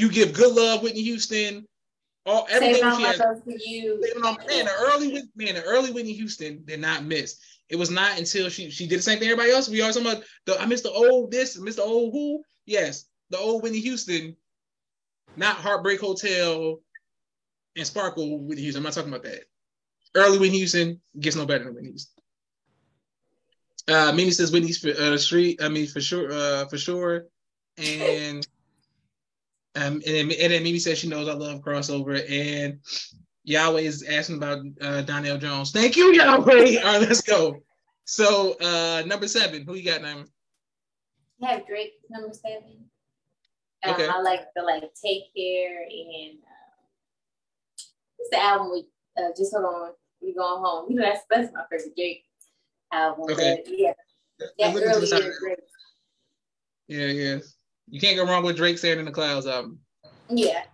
give good love, Whitney Houston. Everything she has. The early Whitney Houston did not miss. It was not until she did the same thing everybody else. We always talking about I miss the old this, I miss the old who. Yes, the old Whitney Houston, not Heartbreak Hotel and Sparkle Whitney Houston. I'm not talking about that. Early Whitney Houston gets no better than Whitney Houston. Mimi says Whitney's street. I mean, for sure. And then Mimi says she knows I love crossover. And Yahweh is asking about Donnell Jones. Thank you, Yahweh. All right, let's go. So number 7, who you got, Naima? I have Drake number 7. Okay. I like the Take Care and what's the album we just hold on, we going home. You know that's my favorite Drake album. Okay. But yeah. That early Drake. Yeah. You can't go wrong with Drake Sand in the Clouds album. Yeah.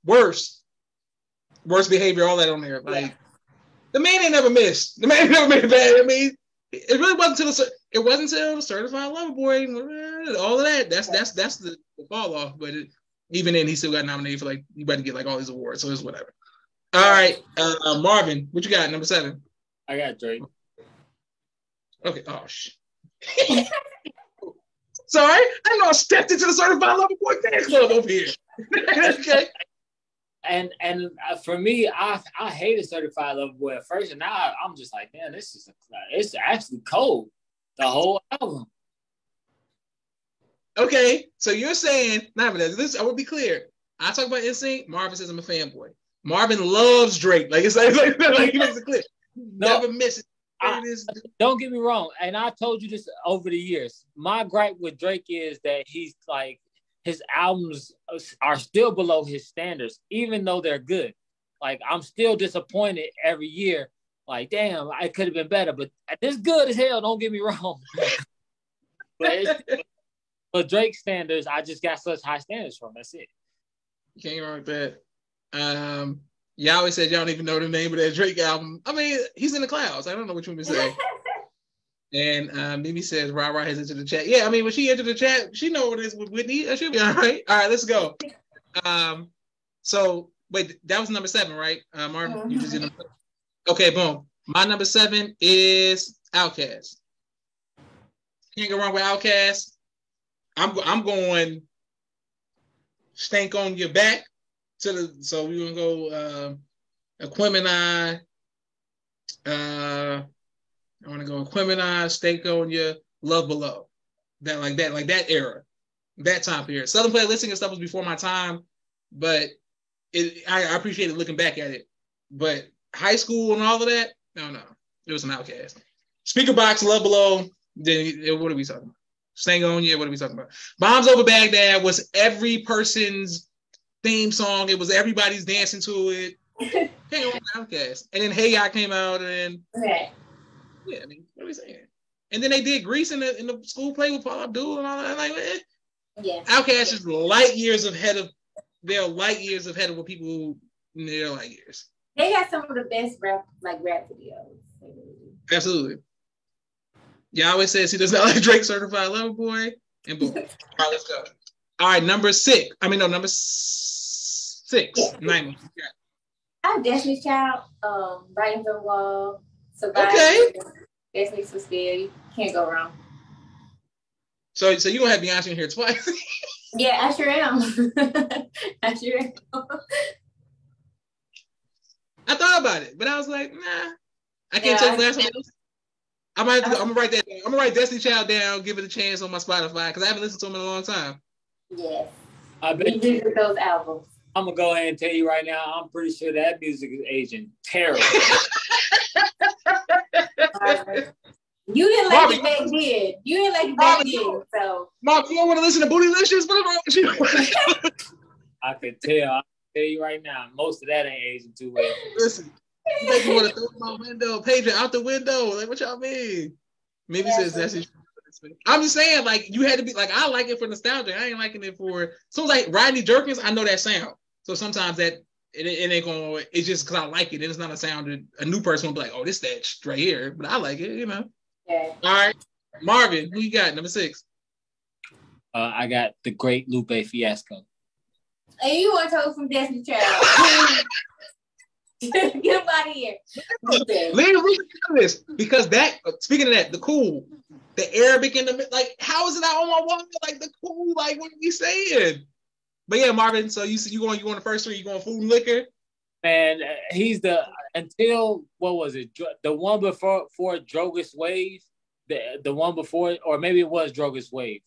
Worst behavior, all that on there. Like the man ain't never missed. The man ain't never made it bad. I mean, it really wasn't until the Certified Lover Boy, all of that. That's the fall off. But even then, he still got nominated for he better get all these awards. So it's whatever. All right, Marvin, what you got? Number 7. I got Drake. Okay. Oh Sorry, I know I stepped into the Certified Lover Boy fan club over here. Okay. And for me, I hated Certified Lover Boy at first, and now I'm just like, man, it's actually cold. The whole album. Okay, so you're saying, I will be clear. I talk about NSYNC. Marvin says I'm a fanboy. Marvin loves Drake. It's like he makes it clear. Never misses. Don't get me wrong, and I told you this over the years. My gripe with Drake is that he's his albums are still below his standards, even though they're good. I'm still disappointed every year. Damn, I could have been better, but it's good as hell. Don't get me wrong. but Drake standards, I just got such high standards from. That's it. You can't go wrong with that. Y'all always said y'all don't even know the name of that Drake album. I mean, he's in the clouds. I don't know what you want me to say. And Mimi says, Ra has entered the chat. Yeah, I mean, when she entered the chat, she know what it is with Whitney. That should be all right. All right, let's go. So, wait, that was number 7, right? Marvin, you just did number 7. Okay, boom. My number 7 is Outkast. Can't go wrong with Outkast. I'm going Stank on Your Back. So we're gonna go Aquemini. I want to go Aquemini, Stank on Your, Love Below. That era, that time period. Southern Playlisting and stuff was before my time, but I appreciate it looking back at it. But high school and all of that, no, it was an Outkast. Speaker Box, Love Below. Then what are we talking about? Stank on You. What are we talking about? Bombs Over Baghdad was every person's theme song. It was everybody's dancing to it. Hey, Outkast. And then Hey Ya came out, and yeah, I mean, what are we saying? And then they did Grease in the school play with Paul Abdul and all that. Yeah. Outkast is light years ahead of what people in their light years. They had some of the best rap videos. Absolutely. Yahweh says he does not like Drake Certified Lover Boy. And boom. All right, let's go. All right, number 6. Number 6. Yeah. 9. I have Destiny's Child, Writing the Wall, Survivor. Okay. Destiny's Fulfilled. You can't go wrong. So you gonna have Beyonce in here twice? Yeah, I sure am. I sure am. I thought about it, but I was like, nah. I can't tell you last time. I'm gonna write that down. I'm gonna write Destiny Child down, give it a chance on my Spotify, because I haven't listened to him in a long time. Yes. I bet you those albums. I'm gonna go ahead and tell you right now. I'm pretty sure that music is aging terrible. You didn't like it back then. You didn't like it back then, so. Mom, you don't want to listen to Bootylicious? I can tell. I'll tell you right now, most of that ain't aging too well. Listen, you make me want to throw my window, page it out the window. Like, what y'all mean? Maybe says that's it. I'm just saying, like, you had to be like, I like it for nostalgia. I ain't liking it for so like Rodney Jerkins. I know that sound, so sometimes that it ain't gonna. It's just because I like it, and it's not a sound that a new person will be like, oh, this that right here, but I like it, you know. Yeah. All right, Marvin, who you got? Number 6. I got the great Lupe Fiasco. Hey, you want to talk from Destiny Child? Get him out of here. Leave this because that. Speaking of that, the cool, the Arabic in the like. How is it not on my wall? Like the cool, like what are we saying? But yeah, Marvin. So you going the first 3? You going food and liquor? Man, he's until what was it? The one before Drogas Wave, the one before, or maybe it was Drogas Wave.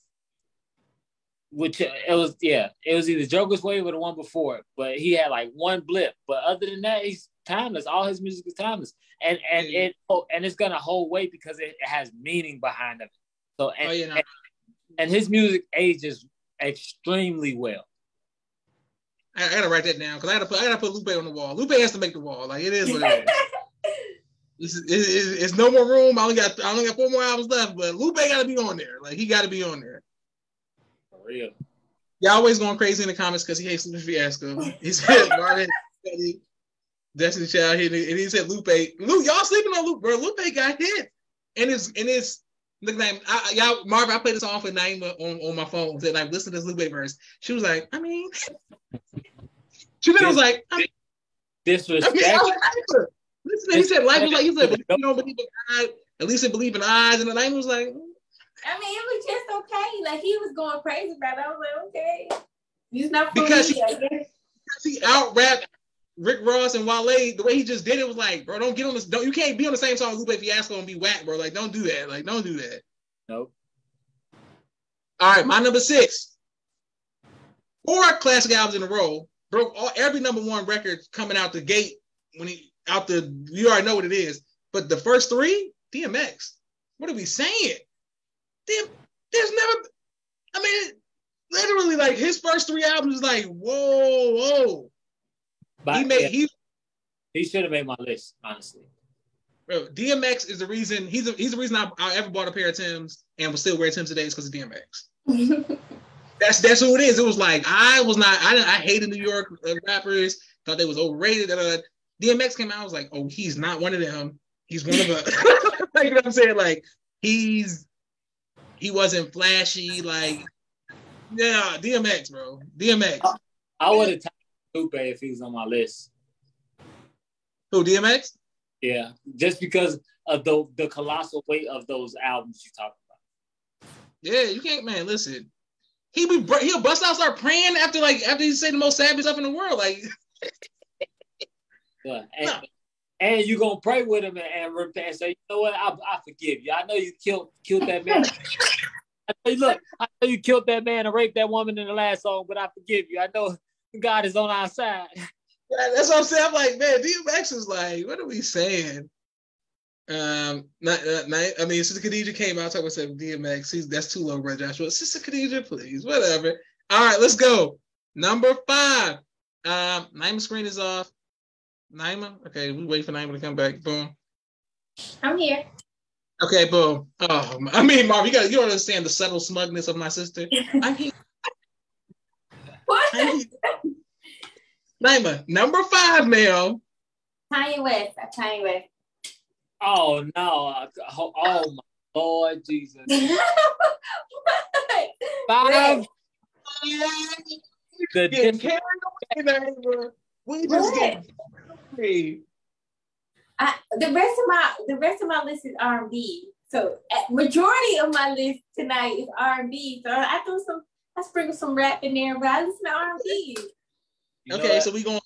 Which it was either Drogas Wave or the one before it. But he had like one blip. But other than that, he's timeless. All his music is timeless, and it's gonna hold weight because it has meaning behind it. So and his music ages extremely well. I gotta write that down because I gotta put Lupe on the wall. Lupe has to make the wall. Like it is what it is. It's no more room. I only got 4 more albums left, but Lupe gotta be on there. Like he gotta be on there. For real. Y'all always going crazy in the comments because he hates Lupe Fiasco. He said Marvin, Destiny Child hit it, and he said Lupe. Y'all sleeping on Lupe, bro. Lupe got hit, and it's nickname. Marvin, I played this song for Naima on my phone. Said like, listen to this Lupe verse. She was like, I mean. She was like, disrespect. Listen, he said, life was like, he said, but you don't believe in God, at least you believe in eyes. And the name was like, I mean, it was just okay. Like, he was going crazy about it. I was like, okay. He's not because me, he out-rapped Rick Ross and Wale. The way he just did it was like, bro, don't get on this. You can't be on the same song as Lupe Fiasco and be whack, bro. Like, don't do that. Like, don't do that. Nope. All right, my number 6. 4 classic albums in a row. Broke every number 1 record coming out the gate when you already know what it is. But the first 3, DMX. What are we saying? There's never, I mean, literally like his first 3 albums is like, whoa. But he should have made my list, honestly. Bro, DMX is the reason, he's the reason I ever bought a pair of Timbs and will still wear Timbs today is because of DMX. That's who it is. It was like I hated New York rappers, thought they was overrated. DMX came out, I was like, oh, he's not one of them. He's one of us. Like, you know what I'm saying? Like he wasn't flashy. Like, yeah, DMX, bro. DMX. I would have taken Lupe if he was on my list. Who, DMX? Yeah, just because of the colossal weight of those albums you talked about. Yeah, you can't, man. Listen. He'll bust out, start praying after he say the most savage stuff in the world. Like, yeah, and you gonna pray with him and repent and say, you know what, I forgive you. I know you killed that man. I know you killed that man and raped that woman in the last song, but I forgive you. I know God is on our side. Yeah, that's what I'm saying. I'm like, man, DMX is like, what are we saying? I mean, Sister Khadijah came out talking about DMX. That's too low, right, Joshua? Sister Khadijah, please, whatever. All right, let's go. Number 5. Naima's screen is off. Naima, okay, we wait for Naima to come back. Boom. I'm here. Okay, boom. Oh, I mean, Marv, you don't understand the subtle smugness of my sister. I'm here. What? Naima, number 5, ma'am. Kanye West. Oh no! Oh my Lord Jesus! 5. We just get the rest of my list is R&B. So majority of my list tonight is R&B. So I sprinkled some rap in there, but I listen to R&B. Okay, so we going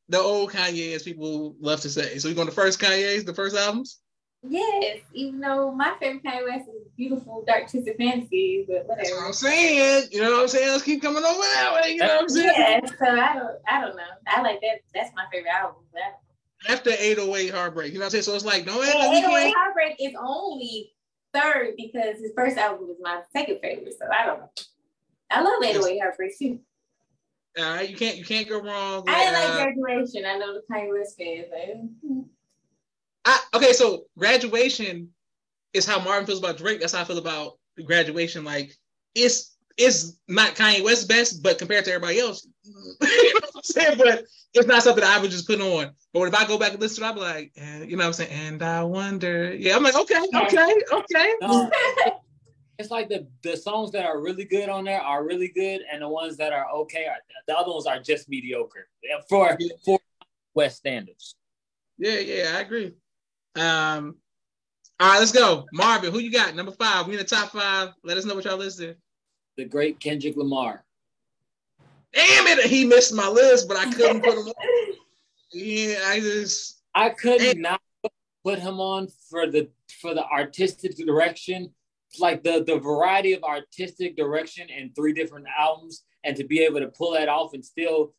the old Kanye, as people love to say. So we going the first Kanye's, the first albums? Yes, even though my favorite Kanye West is Beautiful Dark Twisted Fantasy, but whatever. That's what I'm saying. You know what I'm saying? Let's keep coming over that way. You know what I'm saying? Yeah, so I don't know. I like that. That's my favorite album. After 808 Heartbreak, you know what I'm saying? So it's like, no, 808 Heartbreak is only third because his first album was my second favorite. So I don't know. I love 808 Heartbreak too. All right, you can't go wrong. I like Graduation. I know the Kanye West fans. Okay, so Graduation is how Marvin feels about Drake. That's how I feel about Graduation. Like, it's not Kanye West's best, but compared to everybody else, you know what I'm saying? But it's not something I would just put on. But if I go back and listen to it, I'll be like, you know what I'm saying? And I wonder. Yeah, I'm like, okay. No, it's like the songs that are really good on there are really good, and the ones that are okay, the other ones are just mediocre for West standards. Yeah, I agree. All right, let's go. Marvin, who you got? Number 5. We in the top 5. Let us know what y'all listed. The great Kendrick Lamar. Damn it, he missed my list, but I couldn't put him on. Yeah, I could not put him on for the artistic direction, like the variety of artistic direction in 3 different albums, and to be able to pull that off and still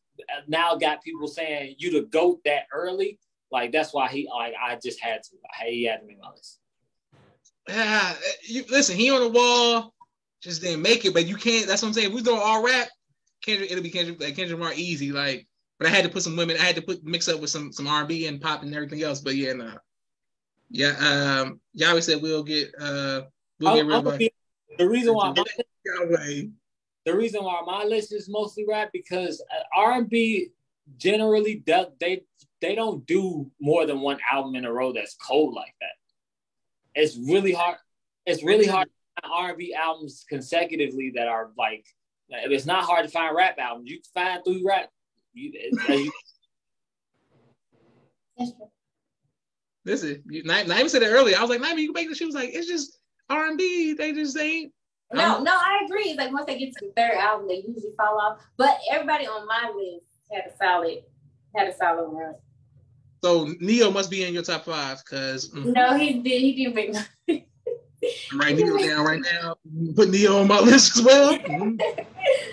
now got people saying you the GOAT that early. Like, that's why I just had to. He had to be my list. Listen, he on the wall, just didn't make it, but you can't. That's what I'm saying. If we doing all rap, it'll be Kendrick Lamar easy. Like, but I had to put some women. I had to mix up with some R&B and pop and everything else. But yeah, nah. Yeah, Yahweh said we'll get real the reason why my list is mostly rap because R&B generally they don't do more than one album in a row that's cold like that. It's really hard. It's really hard to find R&B albums consecutively that are like. It's not hard to find rap albums. You can find 3 rap. Listen, Naima said it earlier. I was like, Naima, you can make this. She was like, it's just R&B. They just ain't. No, I agree. It's like once they get to the 3rd album, they usually fall off. But everybody on my list had a solid run. So Neo must be in your top 5 because no, he didn't make. I'm writing Neo down right now. Put Neo on my list as well.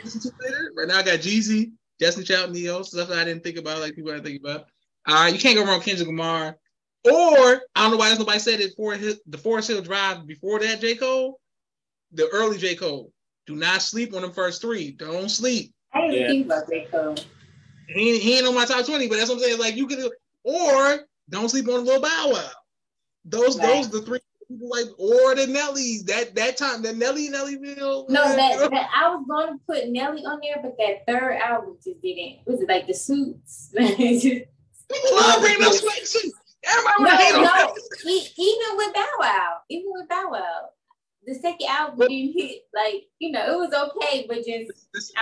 Listen to later. Right now I got Jeezy, Destiny Child, Neo, stuff that I didn't think about, like people I think about. You can't go wrong with Kendrick Lamar. Or I don't know why nobody said it for the Forest Hill Drive before that J. Cole, the early J. Cole. Do not sleep on them first 3. Don't sleep. I didn't think about J. Cole. He ain't on my top 20, but that's what I'm saying. Like you could, or don't sleep on Lil Bow Wow. Those the 3 people like, or the Nellies. That time, the Nellyville. No, that I was going to put Nelly on there, but that 3rd album just didn't. Was it like the Suits? People love bringing up sweatsuits. Everybody hate on that. Even with Bow Wow, the 2nd album didn't hit. Like, it was okay, but just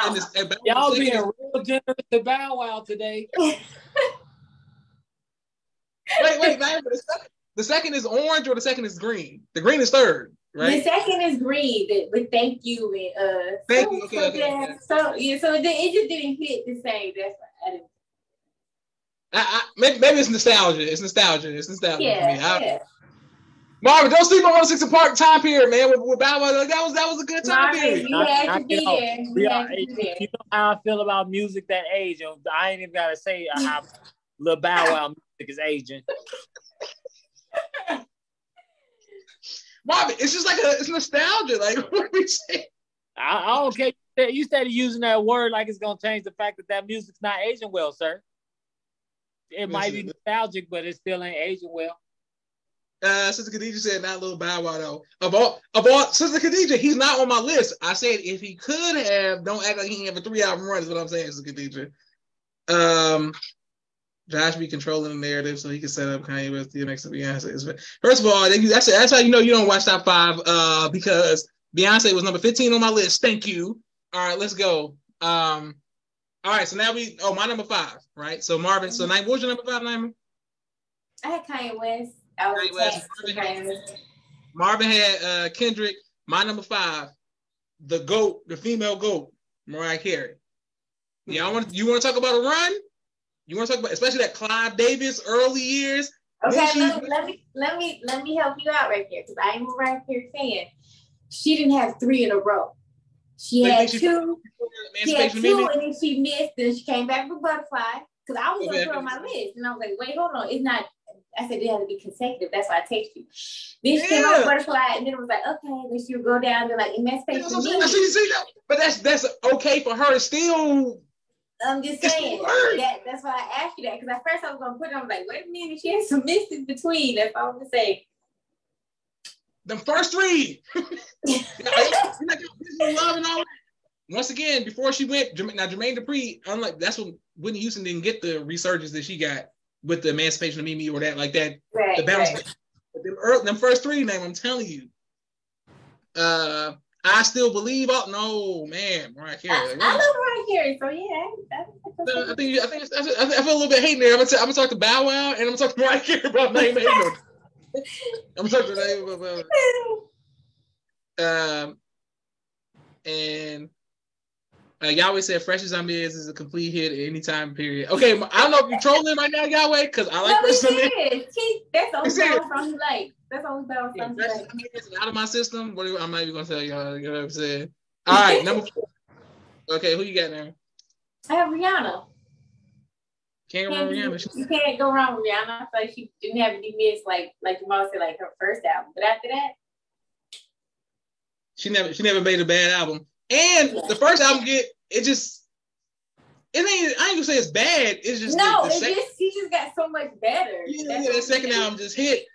y'all being real generous to Bow Wow today. Wait, the 2nd is orange or the 2nd is green? The green is 3rd, right? The 2nd is green, but thank you and thank you. Okay. So it just didn't hit the same. That's why I didn't. Maybe it's nostalgia. It's nostalgia. Yeah, for me. Marvin, don't sleep on 106 Park time period, man. With Bow Wow, that was a good time period. You had to be there. You know how I feel about music that age. I ain't even gotta say how Lil Bow Wow music is aging. Marvin, it's just like it's nostalgia. Like what we say. I don't care. You started using that word like it's gonna change the fact that music's not aging well, sir. It might be nostalgic, but it still ain't aging well. Sister Khadija said not Lil Bow Wow though. Of all Sister Khadija, he's not on my list. I said if he could have, don't act like he can have a 3-album run. Is what I'm saying, Sister Khadija. Josh be controlling the narrative so he can set up Kanye West, DMX, and Beyonce. First of all, that's how you know you don't watch top 5. Because Beyonce was number 15 on my list. Thank you. All right, let's go. All right, so now my number 5, right? So Marvin, so what was your number 5, Naima? I had Kanye West. Marvin had Kendrick. My number 5, the GOAT, the female GOAT, Mariah Carey. Yeah, you want to talk about a run? You want to talk about, especially that Clive Davis early years? Okay, let me help you out right there because I am right here saying she didn't have 3 in a row. She had 2. She had 2, and then she missed. Then she came back with Butterfly because I was gonna put on my list, and I was like, wait, hold on, it's not. I said it had to be consecutive. That's why I text you. Then she came out with Butterfly, and then it was like, okay, then she would go down to like Emancipation of Me. But that's okay for her still. I'm just saying that's why I asked you that because at first I was gonna put it. I was like, wait a minute, she has some misses between. That's all I'm gonna say. The first 3. Once again, before she went, now Jermaine Dupri, unlike that's when Whitney Houston didn't get the resurgence that she got with the Emancipation of Mimi or that like that. Right, the balance. Right. But them first 3 names, I'm telling you. I still believe. Oh no, man, Mariah Carey. I love Mariah Carey, so yeah. I feel a little bit hating there. I'm gonna talk to Bow Wow and I'm gonna talk to Mariah Carey about name. I'm gonna talk to name about. And Yahweh said Fresh as I'm is a complete hit at any time period. Okay, I don't know if you're trolling right now, Yahweh, because I like Fresh as I'm is. That's the only song you like. That's the only song you like. It's out of my system. I'm not even gonna tell y'all. You know what I'm saying? All right, number 4. Okay, who you got now? I have Rihanna. Can't go wrong with Rihanna. You can't go wrong with Rihanna. Like she didn't have any miss, like your mom said, like her first album. But after that, she never made a bad album. And the first album it ain't. I ain't gonna say it's bad. It's just she just got so much better. Yeah, that second album just hit.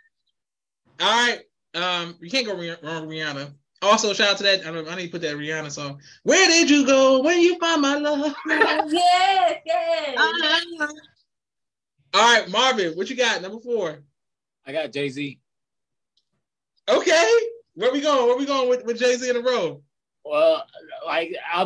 All right, you can't go wrong with Rihanna. Also, shout out to that. I need to put that Rihanna song. Where did you go when you find my love? Yes. All right, Marvin, what you got? Number 4. I got Jay-Z. Okay, where we going with Jay-Z in a row? Well,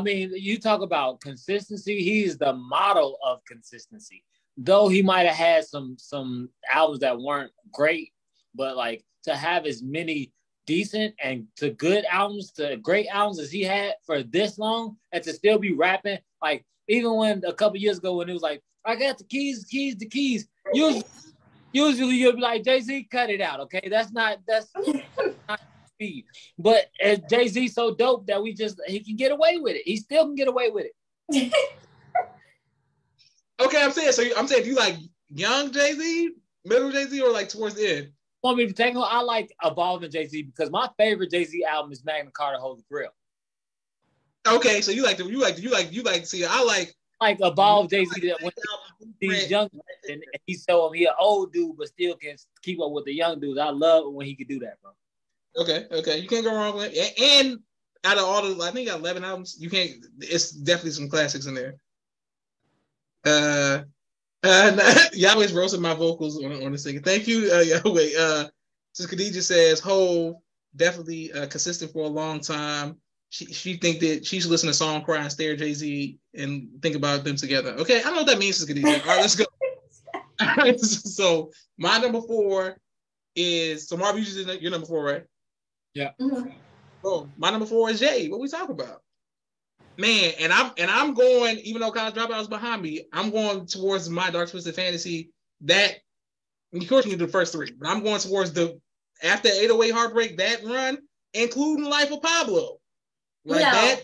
you talk about consistency. He's the model of consistency. Though he might have had some albums that weren't great, but like to have as many decent and to good albums, to great albums as he had for this long, and to still be rapping, like even when a couple years ago when it was like, I got the keys. Usually you'll be like, Jay-Z, cut it out, okay? That's not speed. But Jay-Z's so dope that he can get away with it. He still can get away with it. Okay, I'm saying, do you like young Jay-Z, middle Jay-Z, or like towards the end? Want me to take him? I like evolving Jay-Z because my favorite Jay-Z album is Magna Carta Holy Grail. Okay, so you like see, I like evolve Jay-Z when he's young and he's so he an old dude but still can keep up with the young dudes. I love when he can do that, bro. Okay, you can't go wrong with it. And out of all the, I think 11 albums, you can't. It's definitely some classics in there. Yahweh's roasting my vocals on the singing. Thank you, Yahweh. Since Khadija says Hov definitely consistent for a long time. She think that she should listen to Song Cry and stare at Jay-Z and think about them together. Okay, I don't know what that means, Khadija. All right, let's go. All right, so my number 4 is Marvin. You're number 4, right? Yeah. Mm-hmm. Oh, my number 4 is Jay. What we talking about? Man, and I'm going, even though College Dropout is behind me, I'm going towards my Dark Twisted Fantasy. That, of course, you do the first 3, but I'm going towards after 808 Heartbreak, that run, including Life of Pablo. Like that.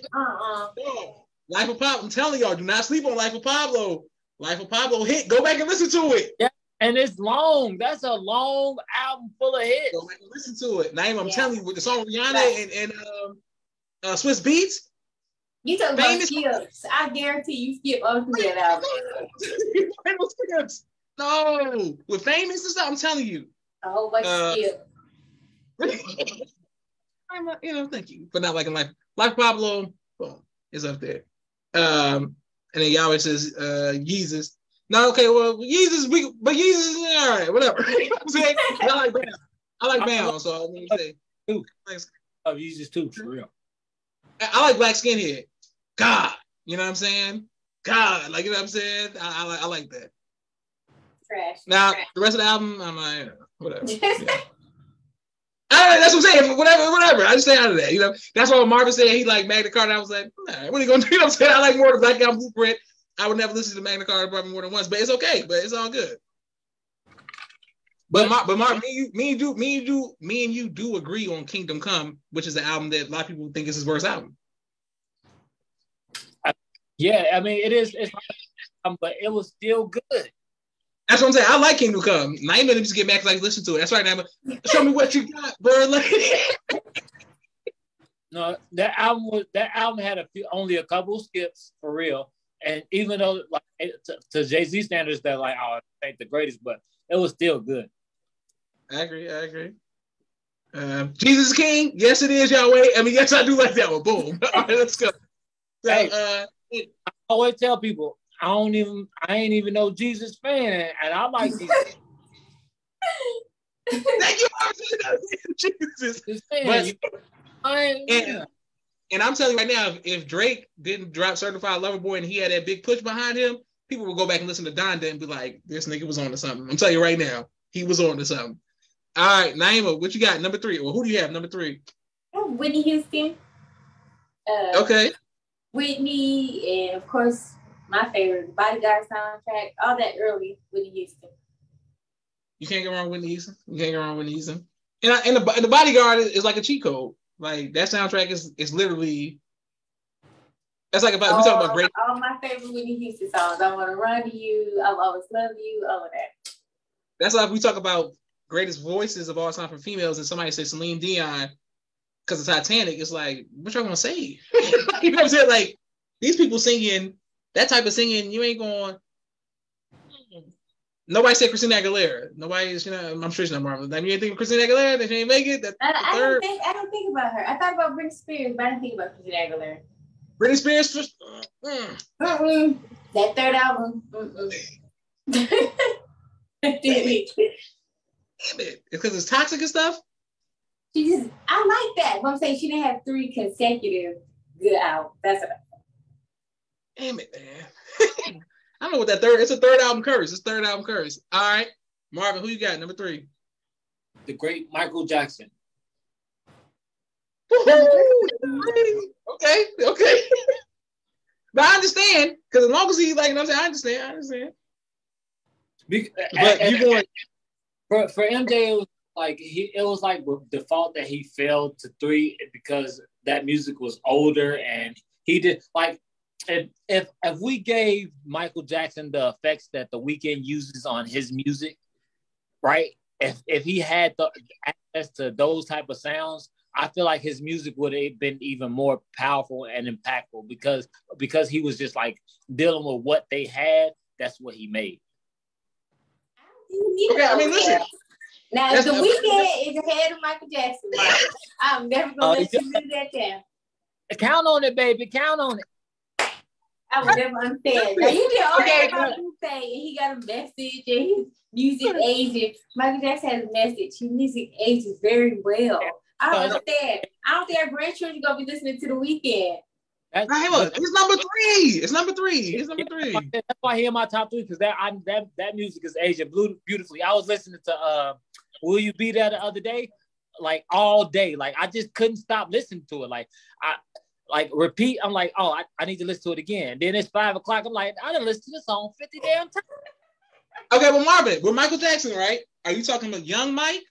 Life of Pablo. I'm telling y'all, do not sleep on Life of Pablo. Life of Pablo hit. Go back and listen to it. Yeah, and it's long. That's a long album full of hits. Go back and listen to it. Naeem, I'm telling you, with the song Rihanna and Swiss Beats. You talk about skips. I guarantee you skip over that album. No, with Famous and stuff, I'm telling you. A whole bunch of skips. Thank you. But not like in Life. Life of Pablo is up there. And then Yahweh says Yeezus. No, okay, well, Yeezus, but Yeezus, all right, whatever. You know what I'm saying? I like Bam, so I'm going to say. Yeezus too, for real. I like Black Skinhead. God, you know what I'm saying? God, like, you know what I'm saying? I like that. Trash. Now, the rest of the album, I'm like, whatever. Yeah. That's what I'm saying. Whatever. I just stay out of that. You know, that's why when Marvin said he liked Magna Carta, I was like, all right, what are you gonna do? You know what I'm saying? I like more of the Black Album Blueprint. I would never listen to Magna Carta probably more than once, but it's okay. But it's all good. But Mark, me and you do agree on Kingdom Come, which is the album that a lot of people think is his worst album. Yeah, I mean it is. But it was still good. That's what I'm saying. I like Kingdom Come. Now you just get back like listen to it. That's right now. Show me what you got, bro. No, that album had only a couple skips for real. And even though like to Jay-Z standards, they're like, oh, it ain't the greatest, but it was still good. I agree. Jesus King, yes it is, Yahweh. I mean, yes, I do like that one. Boom. All right, let's go. So, hey, I always tell people I ain't even no Jesus fan, and I like Jesus. Thank you, Jesus. And I'm telling you right now, if Drake didn't drop Certified Lover Boy and he had that big push behind him, people will go back and listen to Donda and be like, this nigga was on to something. I'm telling you right now, he was on to something. All right, Naima, what you got? Number 3. Well, who do you have? Number 3. Whitney Houston. Okay. Whitney, and of course, my favorite, Bodyguard soundtrack, all that early Whitney Houston. You can't go wrong with Whitney Houston. And the Bodyguard is like a cheat code. Like that soundtrack is literally. That's like about we talk about great. All my favorite Whitney Houston songs. I Want to Run to You. I'll Always Love You. All of that. That's like we talk about greatest voices of all time for females, and somebody says Celine Dion because of Titanic. It's like, what y'all gonna say? You know what I'm saying? Like these people singing that type of singing, you ain't going. Nobody said Christina Aguilera. Nobody's, I'm sure she's not Marvel. I mean, you think of Christina Aguilera that she ain't make it? I don't think about her. I thought about Britney Spears, but I didn't think about Christina Aguilera. Britney Spears? That third album. Damn it. It's because it's toxic and stuff? I like that. But I'm saying she didn't have 3 consecutive good albums. That's what I Damn it, man. I don't know what it's a third album curse. All right. Marvin, who you got? Number 3. The great Michael Jackson. Okay. But I understand, because as long as he I understand. But you going for MJ, it was like default that he failed to 3 because that music was older and he did like. If we gave Michael Jackson the effects that The Weeknd uses on his music, right? If he had the access to those type of sounds, I feel like his music would have been even more powerful and impactful because he was just like dealing with what they had. That's what he made. Okay, I mean, listen. Now, if The Weeknd is ahead of Michael Jackson, right? I'm never gonna let you do that down. Count on it, baby. Count on it. I would never understand. Now you get okay about you say, and he got a message, and his music ages. Michael Jackson has a message. His music ages very well. I don't understand. I don't think our grandchildren gonna be listening to The Weeknd. It's number three. That's why he in my top 3 because that music is aging beautifully. I was listening to "Will You Be There" the other day, like all day. Like I just couldn't stop listening to it. Like repeat. I'm like, oh, I need to listen to it again. Then it's 5 o'clock. I'm like, I done listened to this song 50 damn times. Okay, well, Marvin, with Michael Jackson, right? Are you talking about young Mike,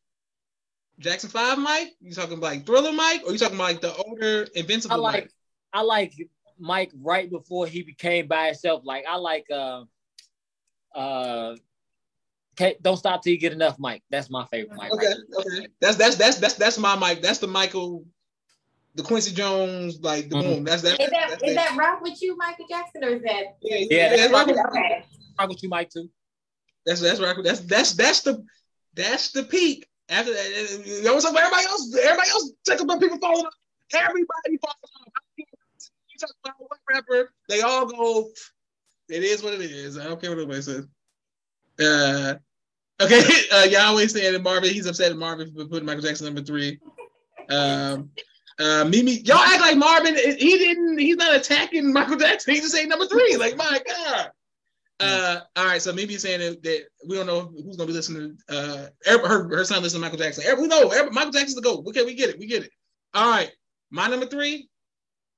Jackson 5 Mike? You talking like Thriller Mike, or you talking about like the older Invincible Mike? I like Mike right before he became by himself. Like I like Don't Stop Till You Get Enough Mike. That's my favorite Mike. Okay, okay. That's my Mike. That's the Michael. The Quincy Jones, like the boom. That's Is that Rock With You, Michael Jackson, or is that? Yeah, that's Rock With You. Okay. Rock With You, Mike too. That's Rock With. That's the peak. After that, you know what's up? Everybody else check about people falling off. Everybody falls off. You talk about what rapper? They all go. It is what it is. I don't care what anybody says. Okay, Yahweh saying that Marvin. He's upset at Marvin for putting Michael Jackson number 3. Mimi, y'all act like Marvin. He's not attacking Michael Jackson. He's just saying number 3. Like, my God. All right. So Mimi saying that we don't know who's gonna be listening. Her son listens to Michael Jackson. We know Michael Jackson's the GOAT. Okay, we get it. All right. My number 3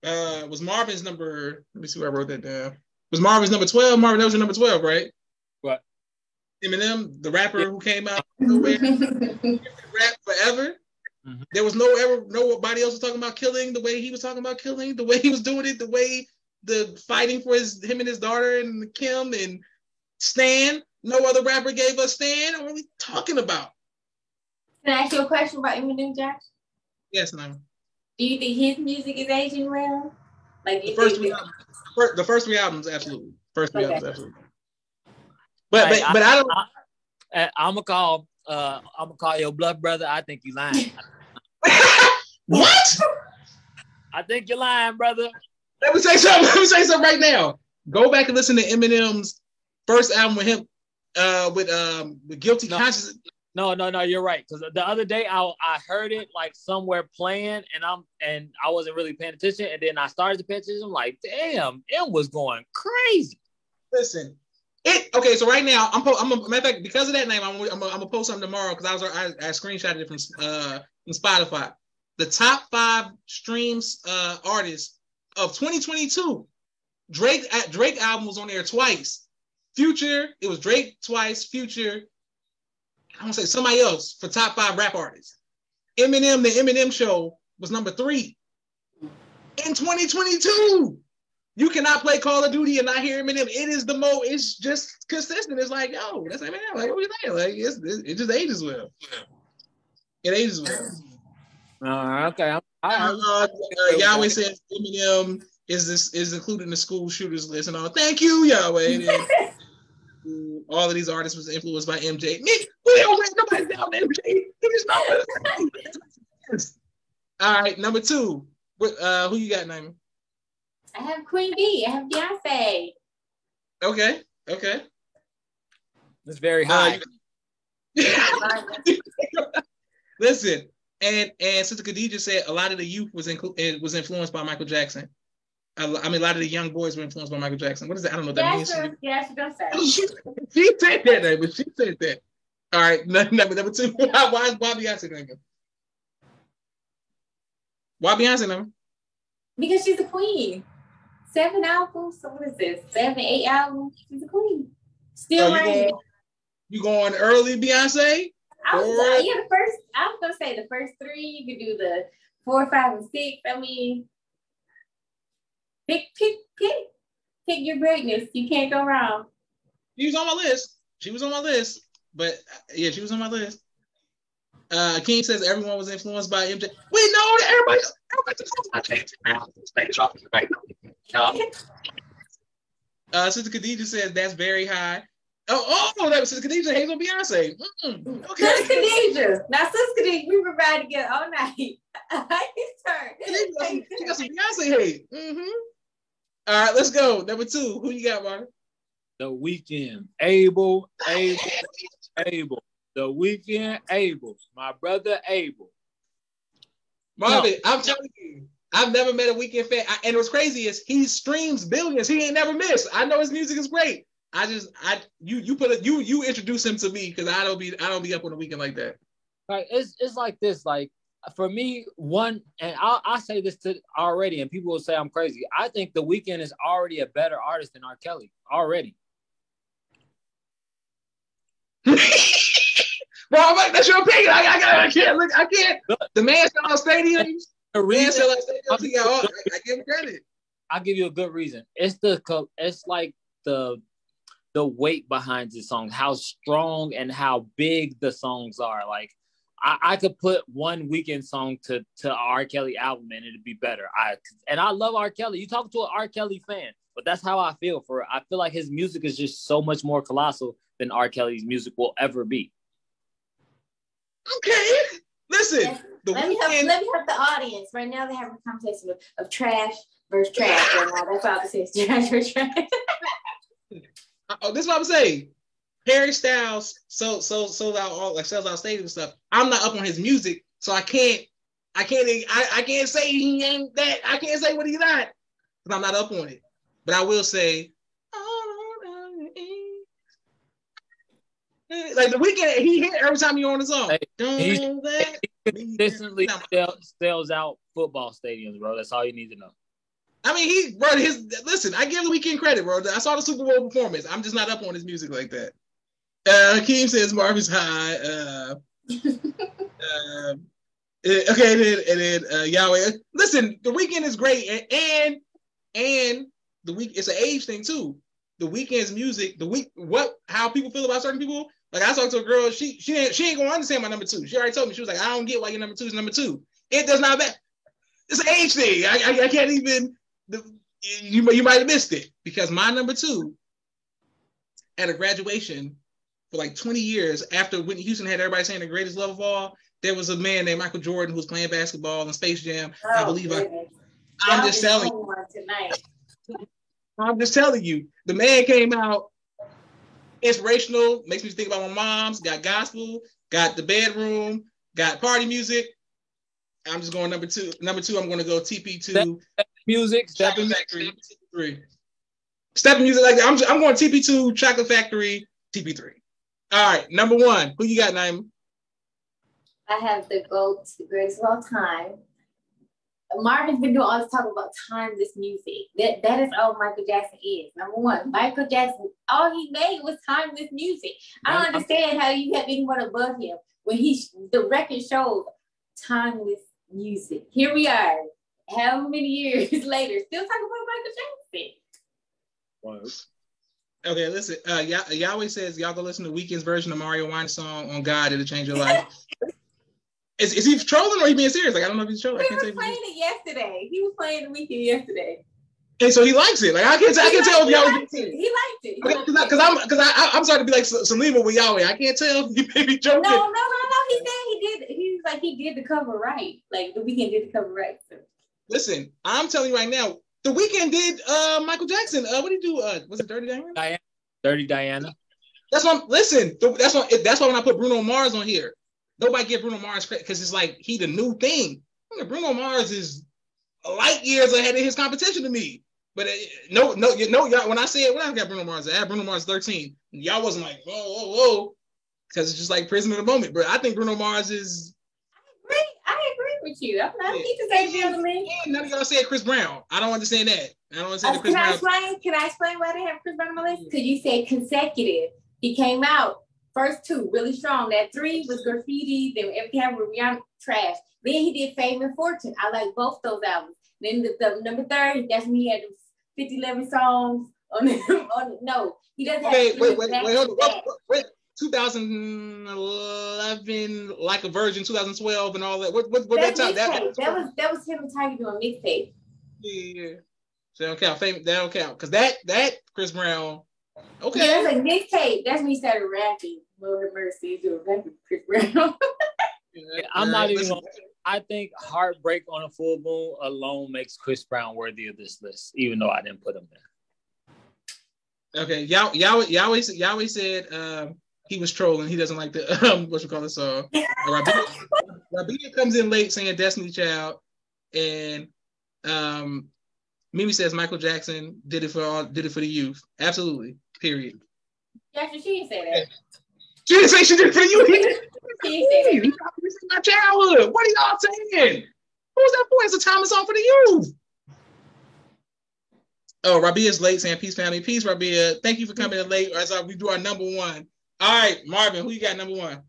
was Marvin's number. Let me see where I wrote that down. Was Marvin's number 12? Marvin, that was your number 12, right? What? Eminem, the rapper who came out of nowhere, rap forever. Mm-hmm. There was nobody else was talking about killing the way he was talking about killing, the way he was doing it, the way the fighting for him and his daughter and Kim and Stan. No other rapper gave us Stan. What are we talking about? Can I ask you a question about Eminem, Josh? Yes, ma'am. Do you think his music is aging well? Like the first three albums, absolutely. First three albums, absolutely. But I don't. I'm gonna call your bluff, brother. I think you lying. What? I think you're lying, brother. Let me say something right now. Go back and listen to Eminem's first album with him, with Guilty Conscience. No, you're right. Because the other day I heard it like somewhere playing, and I wasn't really paying attention. And then I started to pay attention. I'm like, damn, it was going crazy. Listen, okay. So right now, matter of fact, because of that name, I'm gonna post something tomorrow because I screenshotted it from Spotify. The top 5 streams artists of 2022. Drake album was on there twice. Future, it was Drake twice. Future, I want to say somebody else for top 5 rap artists. Eminem, the Eminem Show was number 3 in 2022. You cannot play Call of Duty and not hear Eminem. It is it's just consistent. It's like, yo, that's Eminem. Like, what are you saying? Like, it just ages well. It ages well. Okay. Yahweh says Eminem is included in the school shooters list and all. Thank you, Yahweh. All of these artists was influenced by MJ. We don't write nobody down MJ. He just know. All right, number 2. Who you got, Naima? I have Queen B. I have Beyonce. Okay. That's very high. Listen, and Sister Khadija said a lot of the youth was influenced by Michael Jackson. I mean, a lot of the young boys were influenced by Michael Jackson. What is that? I don't know what that means. Yeah, she does say. She said that, but she said that. All right, number 2. Why Beyonce number? Why Beyonce number? Because she's a queen. 7 albums. So what is this? 7, 8 albums. She's a queen. Still reigning. You going early, Beyonce? I was gonna say the first 3. You could do the 4, 5, and 6. I mean, pick your greatness. You can't go wrong. She was on my list. But yeah, she was on my list. King says everyone was influenced by MJ. We know that everybody's Sister Khadija says that's very high. That was Sister Khadija Hazel Beyonce. Okay. Sister Khadija. Now, Sister Khadija, we were riding together all night. It's her. She got some Beyonce hate. Mm-hmm. All right, let's go. Number 2. Who you got, Martin? The Weeknd. Abel. The Weeknd. Abel. My brother Abel. Marvin, no. I'm telling you, I've never met a Weeknd fan. And what's crazy is he streams billions. He ain't never missed. I know his music is great. You introduce him to me because I don't be up on the Weeknd like that. Right, it's like this. Like for me, I say this to already, and people will say I'm crazy. I think The Weeknd is already a better artist than R. Kelly already. Bro, I'm like, that's your opinion. I can't. The man sell out stadiums. I give him credit. I'll give you a good reason. It's like the weight behind the song, how strong and how big the songs are. Like I could put one Weeknd song to R. Kelly album and it'd be better. I love R. Kelly. You talk to an R. Kelly fan, but that's how I feel for it. I feel like his music is just so much more colossal than R. Kelly's music will ever be. Okay, listen. Let me help the audience. Right now, they're having a conversation of trash versus trash. Right now, that's all this is: trash versus trash. This is what I'm saying. Harry Styles sells out stadiums and stuff. I'm not up on his music, so I can't say he ain't that. I can't say what he's not because I'm not up on it. But I will say, like The Weeknd, he hit every time you're on the song. He consistently sells out football stadiums, bro. That's all you need to know. I mean, listen, I give The Weeknd credit, bro. I saw the Super Bowl performance. I'm just not up on his music like that. Keem says Marvin's high. Okay, and then Yahweh. Listen, the weekend is great, and the week it's an age thing too. The weekend's music, how people feel about certain people. Like I talked to a girl, she ain't gonna understand my number two. She already told me, she was like, I don't get why your number two is number two. It does not matter. It's an age thing. I can't even. You might have missed it because my number two at a graduation for like 20 years after Whitney Houston had everybody saying the greatest love of all. There was a man named Michael Jordan who was playing basketball in Space Jam. I believe I'm just telling you. I'm just telling you, the man came out inspirational, makes me think about my mom's, got gospel, got the bedroom, got party music. I'm just going number two. Number two, I'm going to go TP2. Step music, Chocolate Factory, TP3. Step music like that. I'm going TP2, Chocolate Factory, TP3. All right, number one. Who you got, Naima? I have the GOAT, the greatest of all time. Marvin's been doing all this talk about timeless music. That is all Michael Jackson is. Number one, Michael Jackson, all he made was timeless music. I don't understand how you have anyone above him when the record shows timeless music. Here we are, how many years later, still talking about Michael Jackson. Okay, listen. Yahweh says y'all go listen to Weeknd's version of Mario Wine song on God. It'll change your life. Is he trolling or he being serious? Like I don't know if he's trolling. He was playing it yesterday. He was playing the Weeknd yesterday. And so he likes it. Like I can tell if y'all. He liked it. Because I'm sorry to be like Salima with Yahweh. I can't tell if he may be joking. No. He said he did. He was like he did the cover right. Like the Weeknd did the cover right. So. Listen, I'm telling you right now. The Weeknd did Michael Jackson. What did he do? Was it Dirty Diana? Dirty Diana. That's why. Listen. That's why when I put Bruno Mars on here, nobody give Bruno Mars credit because it's like he the new thing. Bruno Mars is light years ahead of his competition to me. But no, y'all. When I got Bruno Mars, I had Bruno Mars 13. Y'all wasn't like whoa, because it's just like prison of the moment. But I think Bruno Mars is. I agree with you. I'm not need to say gentleman. None of y'all said Chris Brown. I don't understand that. I don't understand Chris Brown. Can I explain why they have Chris Brown on my list? Because you said consecutive. He came out first two really strong. That 3 was Graffiti. Then every time with Rihanna trash. Then he did Fame and Fortune. I like both those albums. Then the number 3, that's when he had 50-11 songs on no. He doesn't have. Wait, hold on. Wait. 2011, Like a Virgin, 2012, and all that. What that time? That was him and Tiger doing mixtape. Yeah. So they don't count. They don't count because that Chris Brown. Okay. Yeah, that's a mixtape. That's when he started rapping. Lord have mercy, doing rapping Chris Brown. I'm not even. I think Heartbreak on a Full Moon alone makes Chris Brown worthy of this list, even though I didn't put him there. Okay, Yahweh said he was trolling. He doesn't like the what you call it song. Rabia comes in late saying Destiny Child, and Mimi says Michael Jackson did it for the youth. Absolutely. Period. Jackson, she didn't say that. She didn't say she did it for the youth. She didn't say that. This is my childhood. What are y'all saying? Who's that for? It's a time song for the youth. Oh, Rabia's late saying peace, family. Peace, Rabia. Thank you for coming in late as we do our number one. All right, Marvin, who you got number one?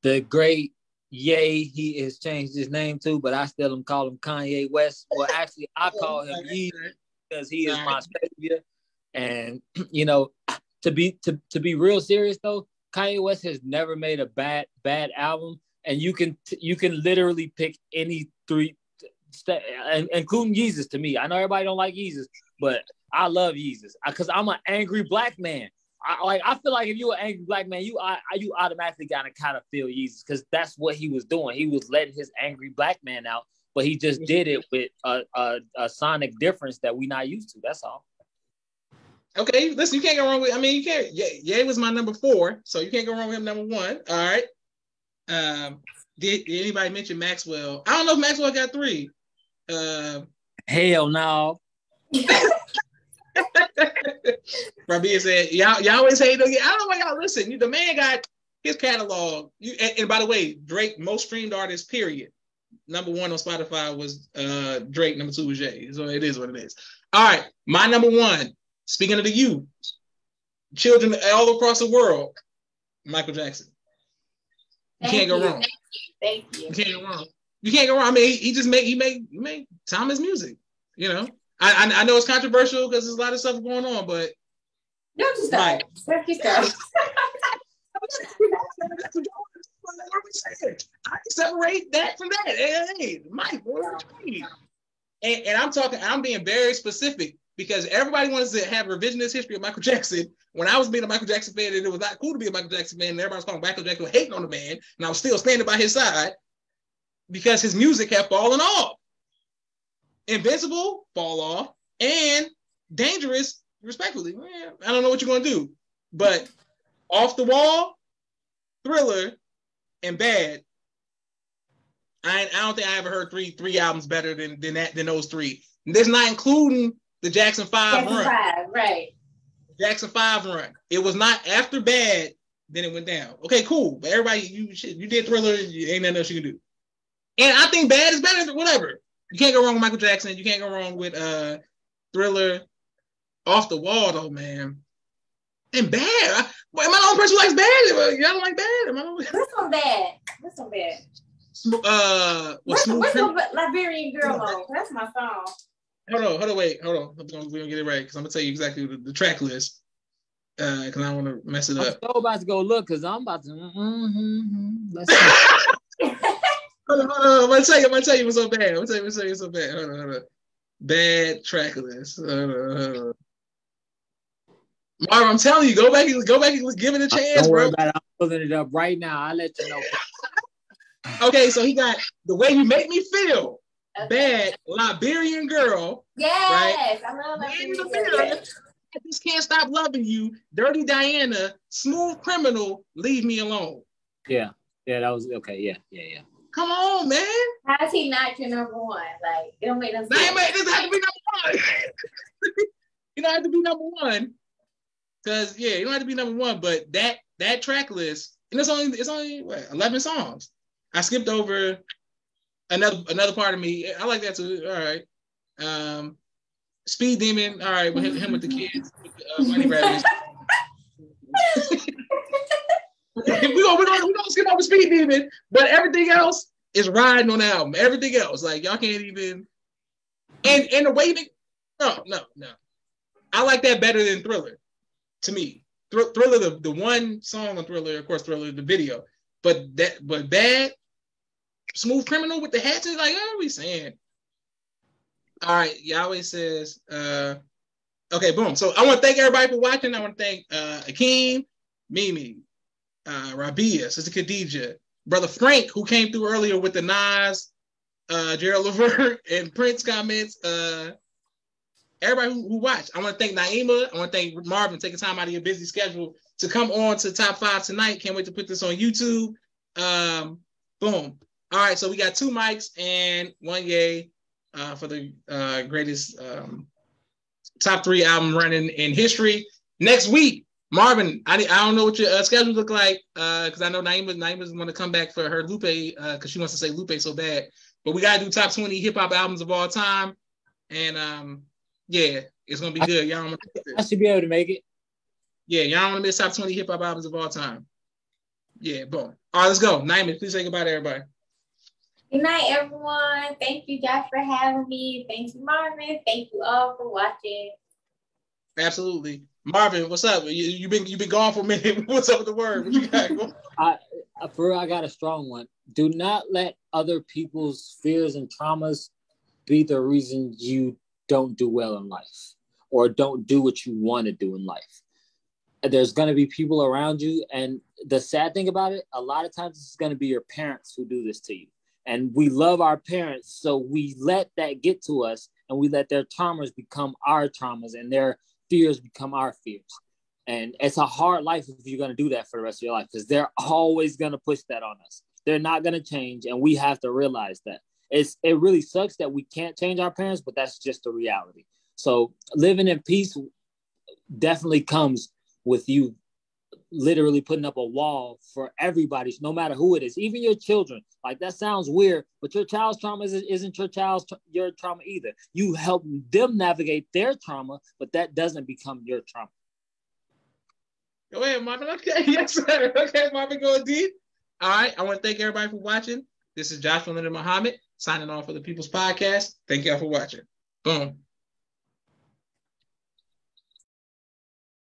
The great Ye. He has changed his name too, but I still call him Kanye West. Well, actually, I call him Ye because he is my savior. And to be real serious though, Kanye West has never made a bad album, and you can literally pick any 3, including Yeezus. To me, I know everybody don't like Yeezus, but I love Yeezus because I'm an angry black man. I feel like if you're an angry black man, you automatically gotta kind of feel Yeezus because that's what he was doing. He was letting his angry black man out, but he just did it with a sonic difference that we not used to. That's all. Okay, listen, you can't go wrong with. I mean, you can't. Ye was my number 4, so you can't go wrong with him. Number 1. All right. Did anybody mention Maxwell? I don't know if Maxwell got 3. Hell no. Rabia said, y'all always hate. I don't know why y'all listen. The man got his catalog. And by the way, Drake, most streamed artist, period. Number 1 on Spotify was Drake. Number 2 was Jay. So it is what it is. All right, my number 1. Speaking of the youth, children all across the world, Michael Jackson. You Thank can't go you. wrong. Thank you. You can't go wrong. You can't go wrong. I mean, he made timeless music. You know, I know it's controversial because there's a lot of stuff going on, but Don't you start. Don't you start. I can separate that from that. Hey, Mike, what you mean? And I'm being very specific because everybody wants to have a revisionist history of Michael Jackson. When I was being a Michael Jackson fan, and it was not cool to be a Michael Jackson fan, and everybody was calling Michael Jackson hating on the man, and I was still standing by his side because his music had fallen off. Invincible, fall off, and Dangerous, respectfully. I don't know what you're going to do. But Off the Wall, Thriller, and Bad, I don't think I ever heard three albums better than those three. And that's not including the Jackson 5 run. Right. Jackson 5 run. It was not after Bad, then it went down. Okay, cool. But everybody, you did Thriller, ain't nothing else you can do. And I think Bad is better than whatever. You can't go wrong with Michael Jackson. You can't go wrong with Thriller. Off the Wall, though, man. And Bad. Am I the only person who likes Bad? Y'all don't like Bad? This one bad. What's Liberian Girl on? That's my song. Hold on. We're gonna get it right because I'm gonna tell you exactly the track list. Because I don't want to mess it up. I'm so about to go look because I'm about to. Let's Hold on. I'm gonna tell you what's so bad. I'm gonna tell you what's so bad. Hold on. Bad track list. Hold on. Marv, I'm telling you, go back and give it a chance, don't worry bro. about it. I'm pulling it up right now. I'll let you know. Okay, so he got The Way You Make Me Feel, Bad, Liberian Girl. Yes, right? I love Liberian Liberian Girl. I just can't stop loving you. Dirty Diana, Smooth Criminal, Leave Me Alone. Yeah, that was okay. Yeah. Come on, man. How is he not your number one? Like, it don't make no sense. It doesn't have to be number one. You don't have to be number one. Because you don't have to be number one, but that track list, and it's only what, 11 songs. I skipped over another part of me. I like that too. All right. Speed Demon, all right, with him with the kids, with the money grabbing. we're gonna skip over Speed Demon, but everything else is riding on the album. Everything else, like y'all can't even. And the way no. I like that better than Thriller. To me, Thriller, the one song on Thriller, of course, Thriller, the video, but Bad, Smooth Criminal with the hats is like, what are we saying? All right, Yahweh says, okay, boom. So I want to thank everybody for watching. I want to thank Akeem, Mimi, Rabia, Sister Khadija, Brother Frank, who came through earlier with the Nas, Gerald Levert, and Prince comments. Everybody who watched. I want to thank Naima. I want to thank Marvin taking time out of your busy schedule to come on to Top 5 tonight. Can't wait to put this on YouTube. Boom. All right, so we got 2 mics and 1 yay for the greatest top 3 album running in history. Next week, Marvin, I don't know what your schedule look like because I know Naima's going to come back for her Lupe because she wants to say Lupe so bad. But we got to do top 20 hip hop albums of all time. And yeah, it's gonna be good. Y'all don't want to I should be able to make it. Yeah, y'all don't want to miss top 20 hip hop albums of all time. Yeah, boom. All right, let's go. Naima, please say goodbye to everybody. Good night, everyone. Thank you, Josh, for having me. Thank you, Marvin. Thank you all for watching. Absolutely, Marvin. What's up? You've been gone for a minute. What's up with the word? What you got? For real, I got a strong one. Do not let other people's fears and traumas be the reason you don't do well in life or don't do what you want to do in life. There's going to be people around you. And the sad thing about it, a lot of times it's going to be your parents who do this to you. And we love our parents. So we let that get to us and we let their traumas become our traumas and their fears become our fears. And it's a hard life if you're going to do that for the rest of your life because they're always going to push that on us. They're not going to change. And we have to realize that. It really sucks that we can't change our parents, but that's just the reality. So living in peace definitely comes with you literally putting up a wall for everybody, no matter who it is, even your children. Like that sounds weird, but your child's trauma isn't your trauma either. You help them navigate their trauma, but that doesn't become your trauma. Go ahead, Marvin. Okay, yes, sir. Okay, Marvin, go deep. All right. I want to thank everybody for watching. This is Joshua Leonard Muhammad signing off for the People's Podcast. Thank y'all for watching. Boom.